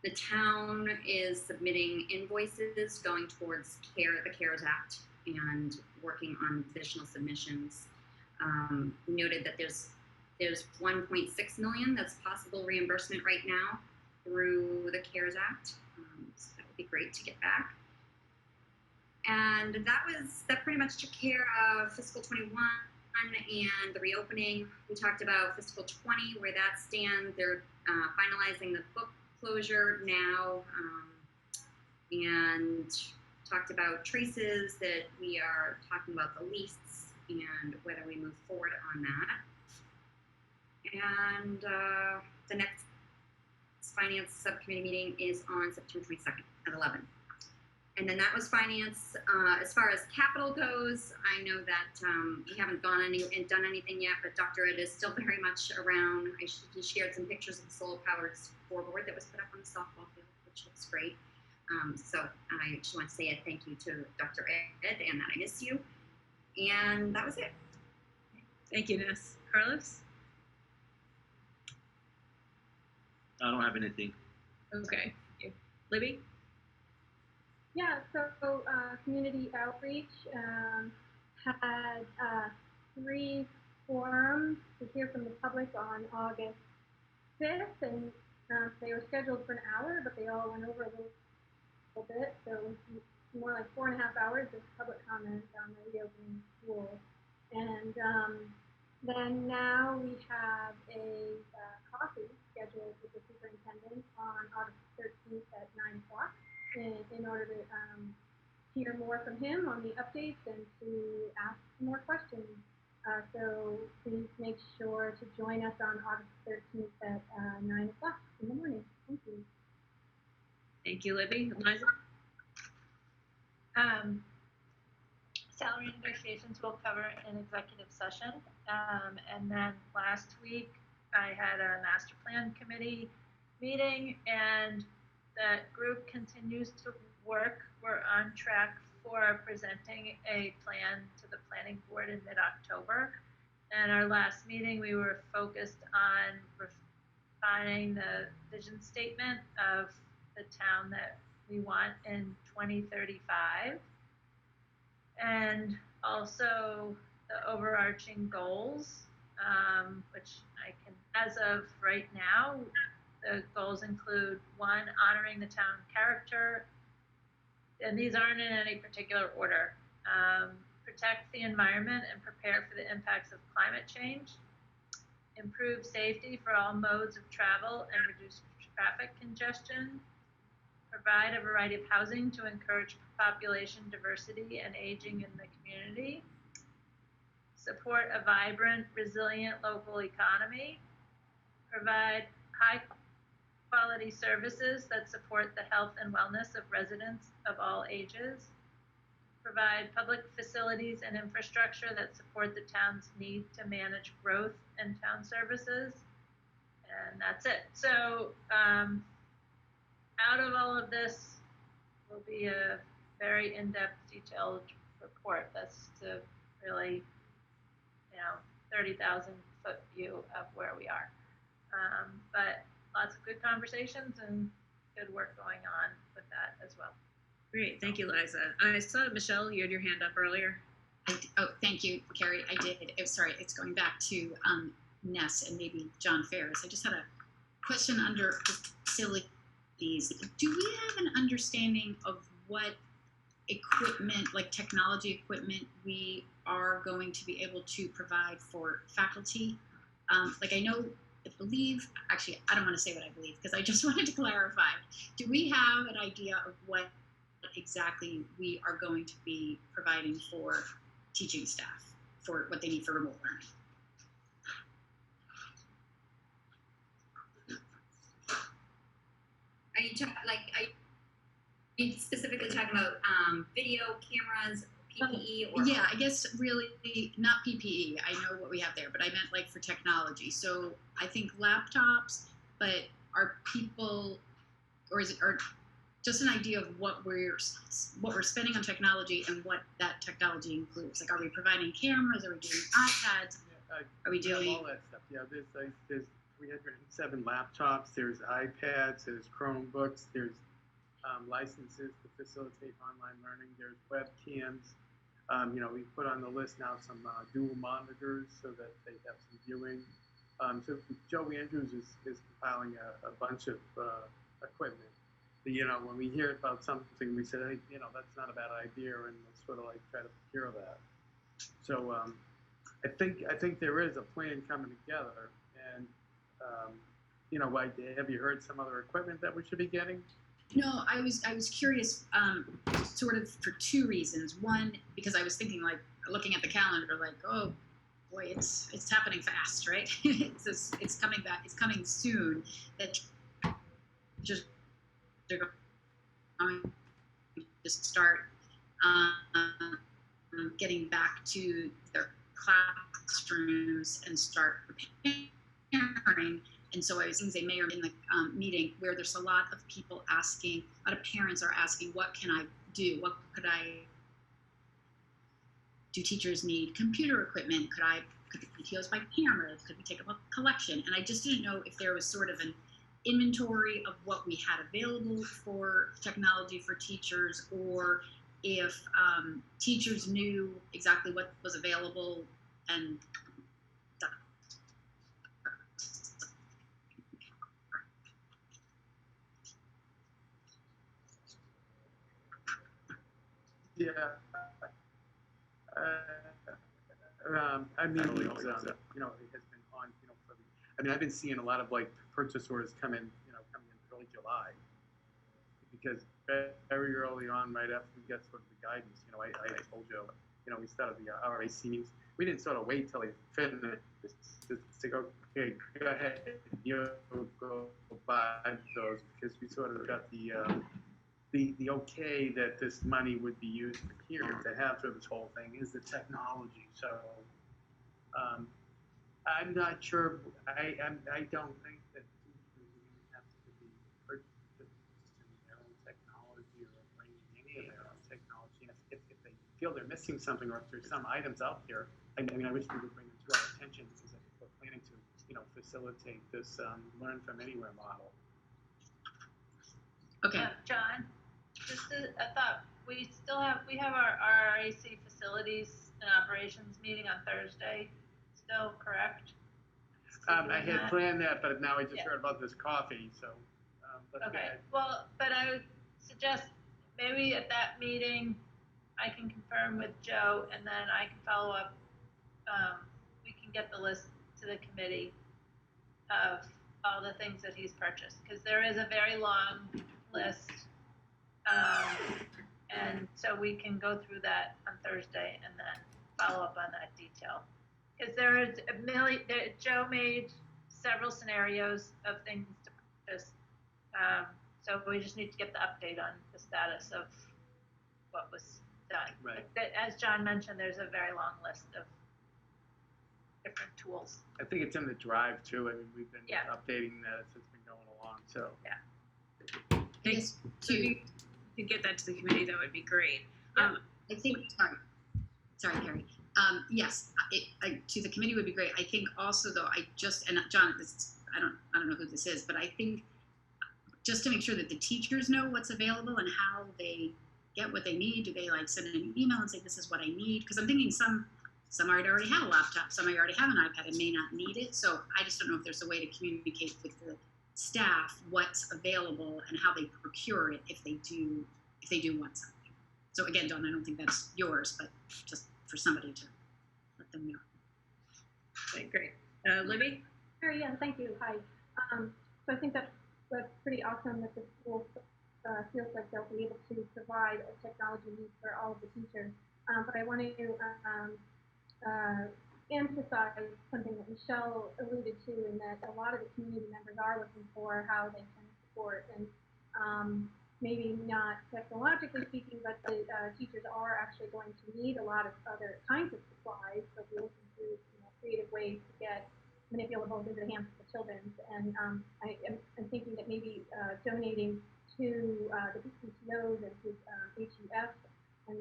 The town is submitting invoices going towards the CARES Act and working on additional submissions. We noted that there's 1.6 million that's possible reimbursement right now through the CARES Act. So that would be great to get back. And that pretty much took care of fiscal 21 and the reopening. We talked about fiscal 20, where that stands. They're finalizing the book closure now, and talked about traces, that we are talking about the lease and whether we move forward on that. And the next finance subcommittee meeting is on September 22nd at 11. And then that was finance. As far as capital goes, I know that we haven't done anything yet, but Dr. Ed is still very much around. He shared some pictures of the solar-powered scoreboard that was put up on the softball field, which looks great. So I just want to say a thank you to Dr. Ed and that I miss you. And that was it. Thank you, Ness. Carlos? I don't have anything. Okay. Libby? Yeah, so community outreach had 3 forums to hear from the public on August 5th, and they were scheduled for an hour, but they all went over a little bit, so it was more like 4.5 hours of public comment on the reopening school. And then now we have a coffee scheduled with the superintendent on August 13th at 9 o'clock in order to hear more from him on the updates and to ask more questions. So please make sure to join us on August 13th at 9 o'clock in the morning. Thank you. Thank you, Libby. Liza? Salary negotiations we'll cover in executive session. And then last week I had a master plan committee meeting, and that group continues to work. We're on track for presenting a plan to the planning board in mid-October. And our last meeting, we were focused on refining the vision statement of the town that we want in 2035. And also the overarching goals, which I can, as of right now, the goals include 1, honoring the town character, and these aren't in any particular order. Protect the environment and prepare for the impacts of climate change. Improve safety for all modes of travel and reduce traffic congestion. Provide a variety of housing to encourage population diversity and aging in the community. Support a vibrant, resilient local economy. Provide high quality services that support the health and wellness of residents of all ages. Provide public facilities and infrastructure that support the town's need to manage growth and town services. And that's it. So out of all of this will be a very in-depth, detailed report that's to really, 30,000 foot view of where we are. But lots of good conversations and good work going on with that as well. Great, thank you, Liza. I saw, Michelle, you had your hand up earlier. Oh, thank you, Carrie. I did. Sorry, it's going back to Ness and maybe John Ferris. I just had a question under facilities. Do we have an understanding of what equipment, like technology equipment, we are going to be able to provide for faculty? I believe, actually, I don't want to say what I believe because I just wanted to clarify. Do we have an idea of what exactly we are going to be providing for teaching staff for what they need for remote learning? Are you specifically talking about video cameras, PPE, or? Yeah, I guess really not PPE. I know what we have there, but I meant like for technology. So I think laptops, but are people, or is it, or just an idea of what we're spending on technology and what that technology includes? Like, are we providing cameras? Are we doing iPads? Are we doing all that stuff? Yeah, there's 307 laptops. There's iPads. There's Chromebooks. There's licenses to facilitate online learning. There's webcams. We put on the list now some dual monitors so that they have some viewing. So Joe Andrews is compiling a bunch of equipment. When we hear about something, we say, hey, that's not a bad idea, and we'll sort of like try to procure that. So I think there is a plan coming together, and have you heard some other equipment that we should be getting? No, I was curious, sort of for two reasons. One, because I was thinking, like, looking at the calendar, like, oh boy, it's happening fast, right? it's coming back. It's coming soon. That just they're going to start getting back to their classrooms and start preparing. And so I was thinking they may or in the meeting where there's a lot of people asking, a lot of parents are asking, what can I do? What could I do? Teachers need computer equipment. Could the PTOs buy cameras? Could we take up a collection? And I just didn't know if there was sort of an inventory of what we had available for technology for teachers, or if teachers knew exactly what was available and Yeah. It has been on, I've been seeing a lot of like purchase orders come in, early July, because very early on, right after we got sort of the guidance, I told you, we started the RAC meetings. We didn't sort of wait till they finished to go, okay, go ahead, go buy those, because we sort of got the okay that this money would be used here to have for this whole thing is the technology. So I'm not sure. I don't think that teachers are going to have to be purchasing their own technology or bringing any of their own technology. And if they feel they're missing something, or if there's some items out there, I wish we would bring them to our attention, because we're planning to, facilitate this learn from anywhere model. Okay. John, I thought we have our RAC facilities and operations meeting on Thursday. Still correct? I had planned that, but now I just heard about this coffee, so. Okay. Well, but I would suggest maybe at that meeting I can confirm with Joe, and then I can follow up. We can get the list to the committee of all the things that he's purchased, because there is a very long list, and so we can go through that on Thursday and then follow up on that detail, because there is Joe made several scenarios of things to purchase, so we just need to get the update on the status of what was done. Right. As John mentioned, there's a very long list of different tools. I think it's in the drive too. We've been updating that as it's been going along. So Thanks. So if you could get that to the committee, that would be great. I think. Sorry, Carrie. Yes, to the committee would be great. I think also though, and John, I don't know who this is, but I think just to make sure that the teachers know what's available and how they get what they need. Do they send an email and say, this is what I need? Because I'm thinking some might already have a laptop, some might already have an iPad and may not need it. So I just don't know if there's a way to communicate with the staff what's available and how they procure it if they do want something. So again, Dawn, I don't think that's yours, but just for somebody to let them know. Okay, great. Libby? Sure, yeah, thank you. Hi. So I think that's pretty awesome that the school feels like they'll be able to provide a technology need for all of the teachers. But I wanted to emphasize something that M.G.L alluded to, in that a lot of the community members are looking for how they can support, and maybe not technologically speaking, but the teachers are actually going to need a lot of other kinds of supplies. So we're looking through creative ways to get manipulables into the hands of the children. And I'm thinking that maybe donating to the PTOs and to HUF, and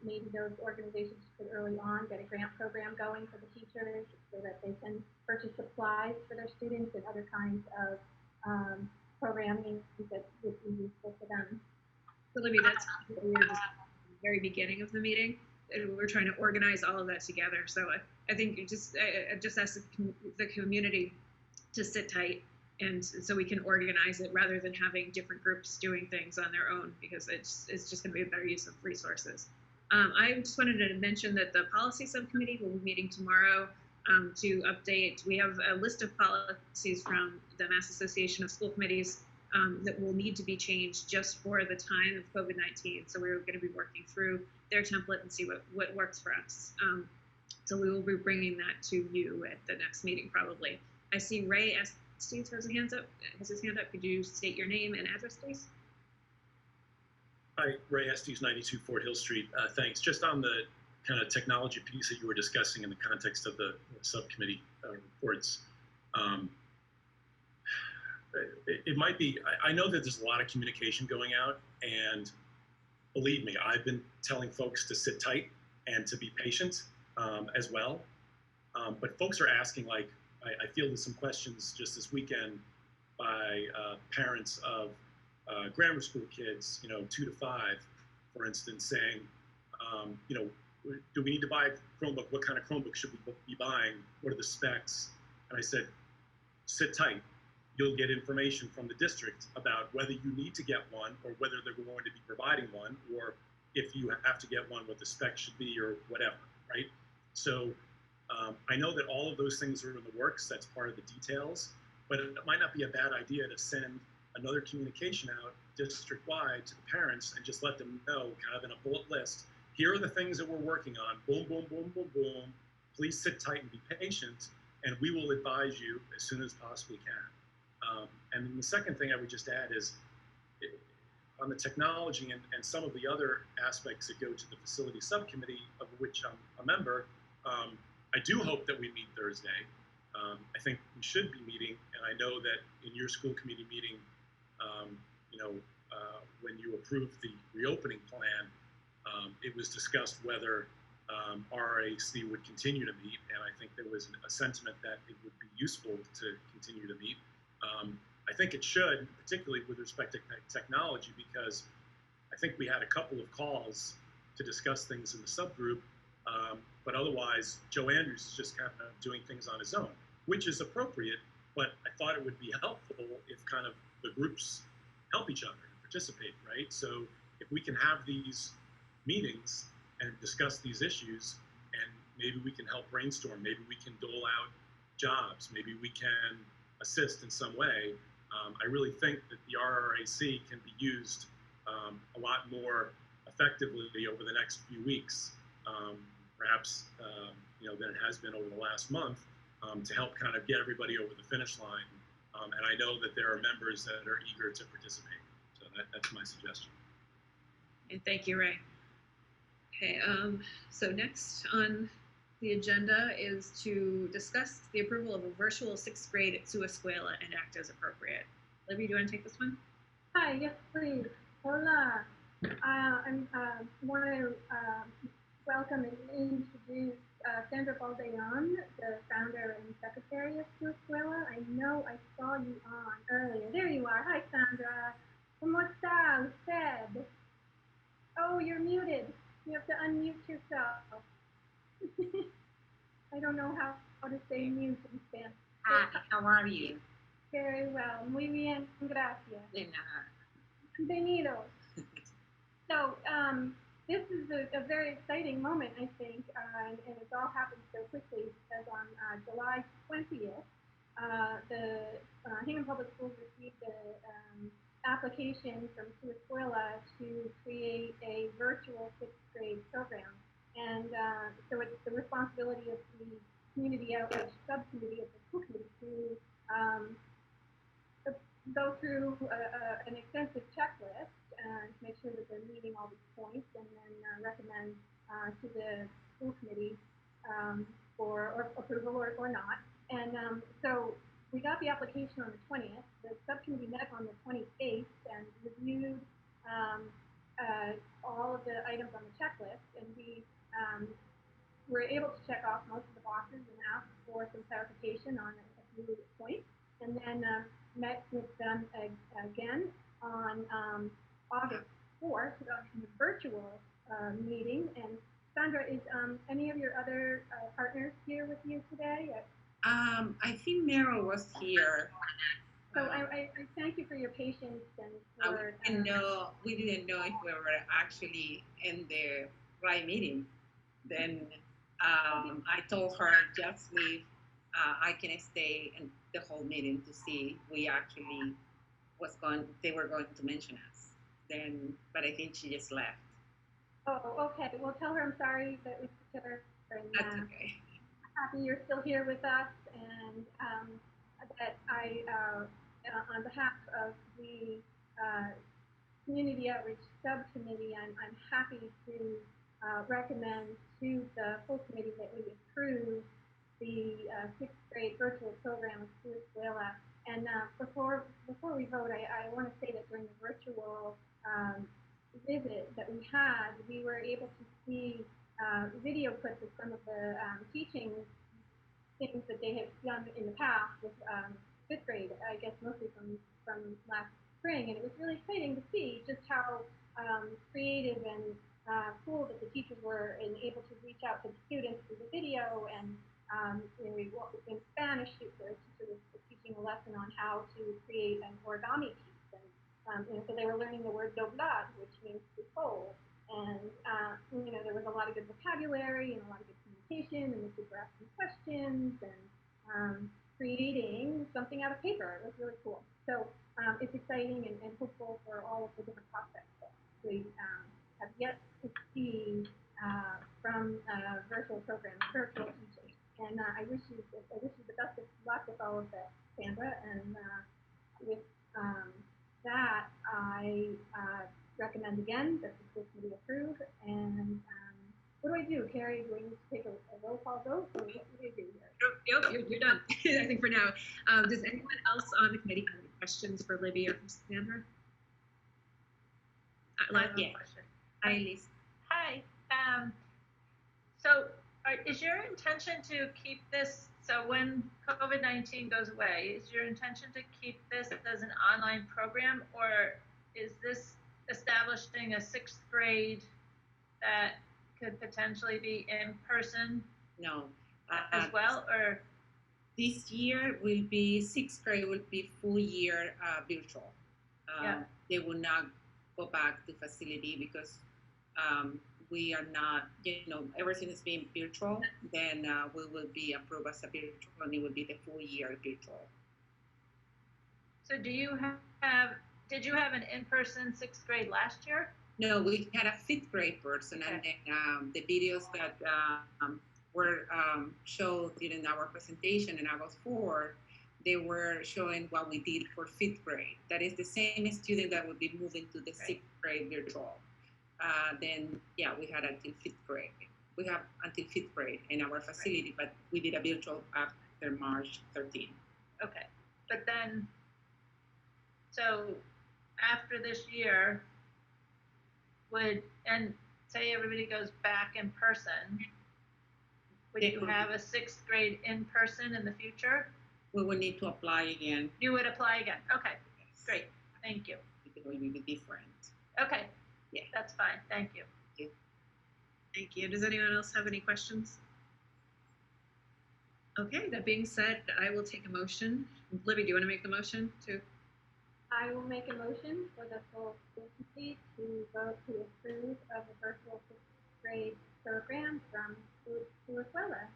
maybe those organizations could early on get a grant program going for the teachers so that they can purchase supplies for their students and other kinds of programming that would be useful for them. So Libby, that's what we were just at the very beginning of the meeting. And we're trying to organize all of that together. So I think I just ask the community to sit tight, and so we can organize it rather than having different groups doing things on their own, because it's just going to be a better use of resources. I just wanted to mention that the policy subcommittee will be meeting tomorrow to update. We have a list of policies from the Mass Association of School Committees that will need to be changed just for the time of COVID-19. So we're going to be working through their template and see what works for us. So we will be bringing that to you at the next meeting probably. I see Ray Estes has his hand up. Could you state your name and address, please? Hi, Ray Estes, 92 Fort Hill Street. Thanks. Just on the kind of technology piece that you were discussing in the context of the subcommittee reports, it might be, I know that there's a lot of communication going out, and believe me, I've been telling folks to sit tight and to be patient as well. But folks are asking, like, I fielded some questions just this weekend by parents of grammar school kids, 2 to 5, for instance, saying, do we need to buy a Chromebook? What kind of Chromebook should we be buying? What are the specs? And I said, sit tight. You'll get information from the district about whether you need to get one or whether they're going to be providing one, or if you have to get one, what the specs should be or whatever, right? So I know that all of those things are in the works. That's part of the details, but it might not be a bad idea to send another communication out district-wide to the parents and just let them know, kind of in a bullet list, here are the things that we're working on, boom, boom, boom, boom, boom. Please sit tight and be patient, and we will advise you as soon as possibly can. And then the second thing I would just add is, on the technology and some of the other aspects that go to the facility subcommittee, of which I'm a member, I do hope that we meet Thursday. I think we should be meeting, and I know that in your school committee meeting, when you approved the reopening plan, it was discussed whether RRAC would continue to meet, and I think there was a sentiment that it would be useful to continue to meet. I think it should, particularly with respect to technology, because I think we had a couple of calls to discuss things in the subgroup, but otherwise, Joe Andrews is just kind of doing things on his own, which is appropriate, but I thought it would be helpful if kind of the groups help each other and participate, right? So if we can have these meetings and discuss these issues, and maybe we can help brainstorm, maybe we can dole out jobs, maybe we can assist in some way. I really think that the RRAC can be used a lot more effectively over the next few weeks, perhaps than it has been over the last month, to help kind of get everybody over the finish line. And I know that there are members that are eager to participate. So that's my suggestion. And thank you, Ray. Okay, so next on the agenda is to discuss the approval of a virtual 6th grade at Suascuela and act as appropriate. Libby, do you want to take this one? Hi, yes, please. Hola. I want to welcome and introduce Sandra Baldeon, the founder and secretary of Suascuela. I know I saw you on earlier. There you are. Hi, Sandra. ¿Cómo está usted? Oh, you're muted. You have to unmute yourself. I don't know how to say mute in Spanish. Hi, how are you? Very well. Muy bien, gracias. De nada. Bienvenidos. So, this is a very exciting moment, I think, and it's all happened so quickly because on July 20th, the Hingham Public Schools received an application from Suascuela to create a virtual 6th grade program. And so it's the responsibility of the community outreach subcommittee of the school committee to go through an extensive checklist to make sure that they're meeting all these points, and then recommend to the school committee for approval or not. And so we got the application on the 20th. The subcommittee met on the 28th and reviewed all of the items on the checklist, and we were able to check off most of the boxes and ask for some clarification on a few points, and then met with them again on August 4th in a virtual meeting. And Sandra, is any of your other partners here with you today? I think Meryl was here. So I thank you for your patience and for. We didn't know if we were actually in the right meeting. Then I told her, just leave. I can stay in the whole meeting to see if we actually they were going to mention us. Then, but I think she just left. Oh, okay. Well, tell her I'm sorry that we took her. And, that's okay. Happy you're still here with us, and that I, on behalf of the Community Outreach Subcommittee, I'm happy to recommend to the full committee that we approve the 6th grade virtual program of Suascuela. And before we vote, I want to say that during the virtual visit that we had, we were able to see video clips of some of the teaching things that they have done in the past with 5th grade, I guess mostly from last spring. And it was really exciting to see just how creative and cool that the teachers were and able to reach out to the students through the video. And in Spanish, the teacher was teaching a lesson on how to create an origami piece. And so they were learning the word doblar, which means to fold. And there was a lot of good vocabulary and a lot of good communication, and the kids were asking questions and creating something out of paper. It was really cool. So it's exciting and hopeful for all of the different prospects that we have yet to see from virtual program, virtual teaching. And I wish you the best of luck with all of that, Sandra. And with that, I recommend again that the school committee approve. And what do? Carrie, do we need to take a roll call vote, or what do we do here? Yep, you're done. I think for now. Does anyone else on the committee have any questions for Libby or for Sandra? Yeah. Hi, Liz. Hi. So is your intention to keep this, so when COVID-19 goes away, is your intention to keep this as an online program, or is this establishing a 6th grade that could potentially be in person? No. As well, or? This year will be, 6th grade will be full year virtual. Yeah. They will not go back to facility because we are not, everything is being virtual. Then we will be approved as a virtual, and it will be the full year virtual. So did you have an in-person 6th grade last year? No, we had a 5th grade person, okay. And then the videos that were showed during our presentation in August 4, they were showing what we did for 5th grade. That is the same student that will be moving to the 6th grade virtual. Then, yeah, we had until 5th grade. We have until 5th grade in our facility, but we did a virtual after March 13. Okay, but then, so after this year, and say everybody goes back in person, would you have a 6th grade in person in the future? We will need to apply again. You would apply again. Okay, great. Thank you. It will be different. Okay, yeah, that's fine. Thank you. Thank you. Does anyone else have any questions? Okay, that being said, I will take a motion. Libby, do you want to make the motion too? I will make a motion for the full school committee to vote to approve of the virtual 6th grade program from Venezuela.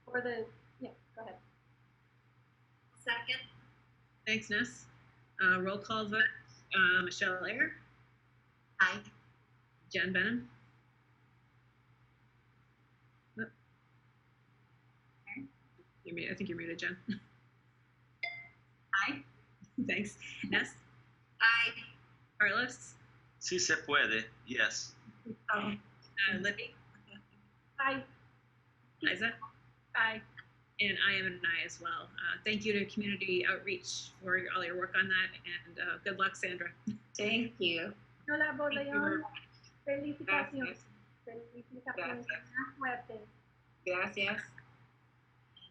For the, yeah, go ahead. Second. Thanks, Ness. Roll call vote. Michelle Ayer. Aye. Jen Benham. Oh. I think you're muted, Jen. Aye. Thanks. Ness? Aye. Carlos? Si se puede, yes. Libby? Aye. Liza? Aye. And I am an aye as well. Thank you to Community Outreach for all your work on that, and good luck, Sandra. Thank you. Hola, Boleón. Felicitaciones. Felicitaciones. Suerte. Gracias.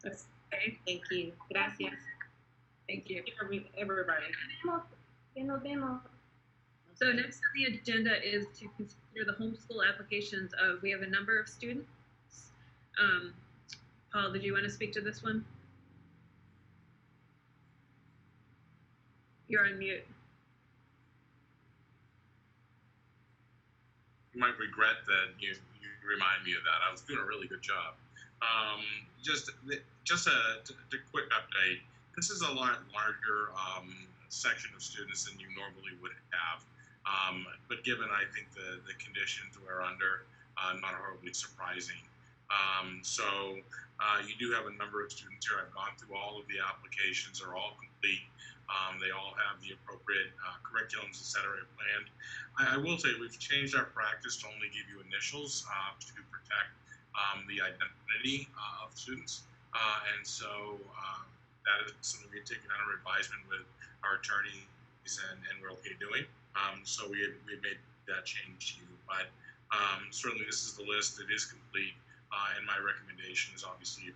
Okay. Thank you. Gracias. Thank you. Everybody. Nos vemos. So next on the agenda is to consider the homeschool applications of, we have a number of students. Paul, did you want to speak to this one? You're on mute. You might regret that you remind me of that. I was doing a really good job. Just a quick update. This is a lot larger section of students than you normally would have. But given, I think, the conditions we're under, not horribly surprising. So you do have a number of students here. I've gone through all of the applications. They're all complete. They all have the appropriate curriculums, et cetera, planned. I will say we've changed our practice to only give you initials to protect the identity of students. And so that is something we've taken under advisement with our attorneys, and we're okay doing. So we made that change to you. But certainly this is the list. It is complete. And my recommendation is obviously.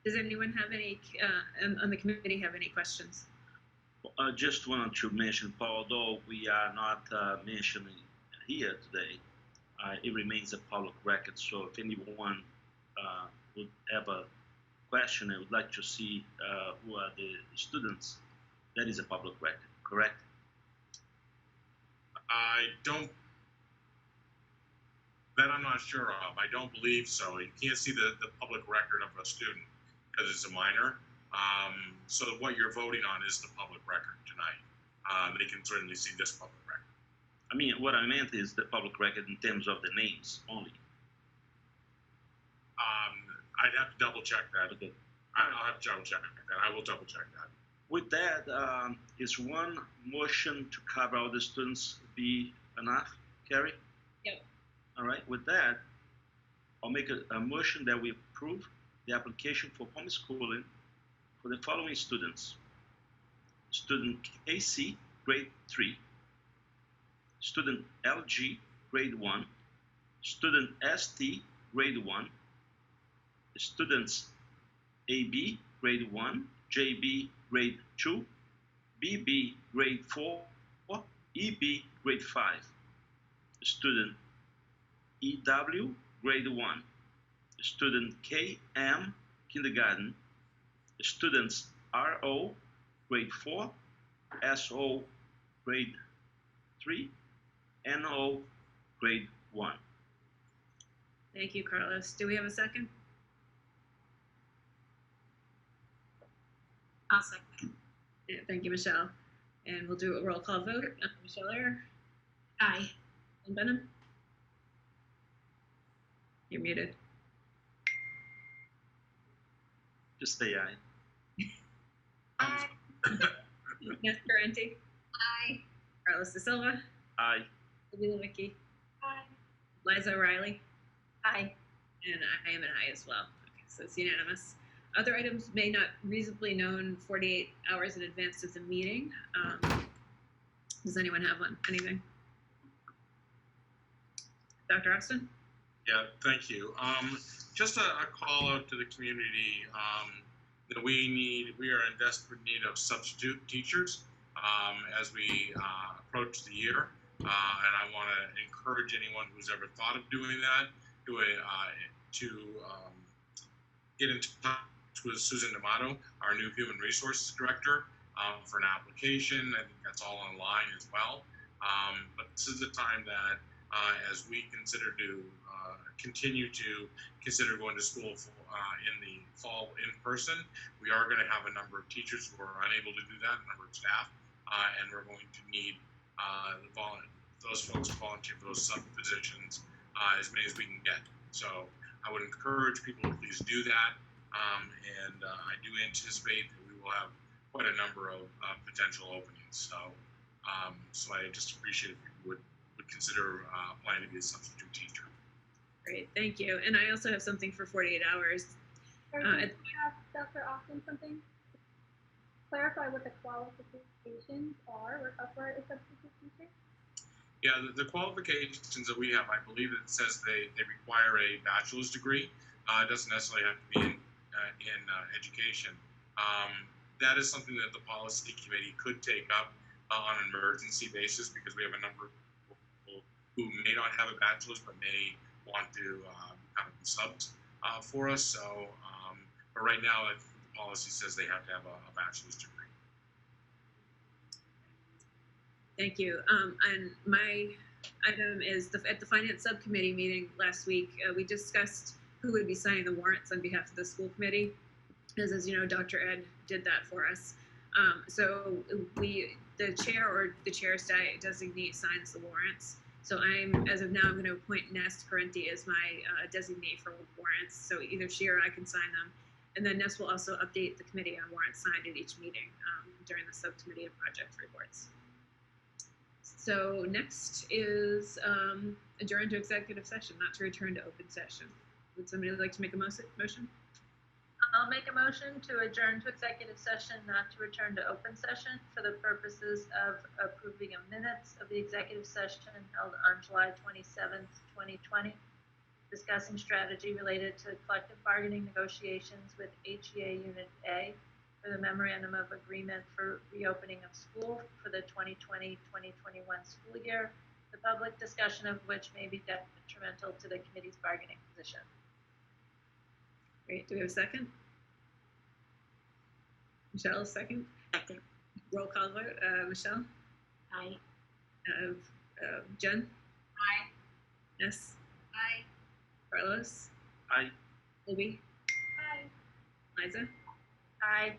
Does anyone have any, on the committee have any questions? Just wanted to mention, Paul, although we are not mentioning here today, it remains a public record. So if anyone would have a question, I would like to see who are the students. That is a public record, correct? I don't That I'm not sure of. I don't believe so. You can't see the public record of a student because it's a minor. So what you're voting on is the public record tonight. They can certainly see this public record. I mean, what I meant is the public record in terms of the names only. I'd have to double check that. Okay. I'll have to double check that. I will double check that. With that, is one motion to cover all the students be enough, Carrie? Yep. All right, with that, I'll make a motion that we approve the application for homeschooling for the following students. Student KC, grade 3. Student LG, grade 1. Student ST, grade 1. Students AB, grade 1. JB, grade 2. BB, grade 4. EB, grade 5. Student EW, grade 1. Student KM, kindergarten. Students RO, grade 4. SO, grade 3. NO, grade 1. Thank you, Carlos. Do we have a second? I'll second. Yeah, thank you, Michelle. And we'll do a roll call vote. Michelle Ayer. Aye. And Benham. You're muted. Just say aye. Aye. Ness Parenti. Aye. Carlos De Silva. Aye. Libby Lewicki. Aye. Liza O'Reilly. Aye. And I am an aye as well. Okay, so it's unanimous. Other items may not reasonably known 48 hours in advance of the meeting. Does anyone have anything? Dr. Austin? Yeah, thank you. Just a call out to the community that we are in desperate need of substitute teachers as we approach the year. And I want to encourage anyone who's ever thought of doing that to get in touch with Susan D'Amato, our new Human Resources Director, for an application. I think that's all online as well. But this is the time that as we consider to continue to consider going to school in the fall in person, we are going to have a number of teachers who are unable to do that, a number of staff, and we're going to need those folks to volunteer for those sub positions as many as we can get. So I would encourage people to please do that. And I do anticipate that we will have quite a number of potential openings. So I just appreciate if you would consider applying to be a substitute teacher. Great, thank you. And I also have something for 48 hours. Can I ask Dr. Austin something? Clarify what the qualifications are for a substitute teacher? Yeah, the qualifications that we have, I believe it says they require a bachelor's degree. It doesn't necessarily have to be in education. That is something that the policy committee could take up on an emergency basis because we have a number of people who may not have a bachelor's but may want to become subs for us. So, but right now, the policy says they have to have a bachelor's degree. Thank you. And my item is at the finance subcommittee meeting last week, we discussed who would be signing the warrants on behalf of the school committee. As you know, Dr. Ed did that for us. So the chair or the chair's designee signs the warrants. So as of now, I'm going to appoint Ness Parenti as my designee for warrants. So either she or I can sign them. And then Ness will also update the committee on warrants signed at each meeting during the subcommittee and project reports. So next is adjourn to executive session, not to return to open session. Would somebody like to make a motion? I'll make a motion to adjourn to executive session, not to return to open session for the purposes of approving a minutes of the executive session held on July 27th, 2020, discussing strategy related to collective bargaining negotiations with HEA Unit A for the memorandum of agreement for reopening of school for the 2020-2021 school year, the public discussion of which may be detrimental to the committee's bargaining position. Great. Do we have a second? Michelle, second? Second. Roll call vote. Michelle? Aye. Jen? Aye. Yes? Aye. Carlos? Aye. Libby? Aye. Liza? Aye.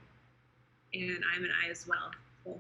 And I'm an aye as well.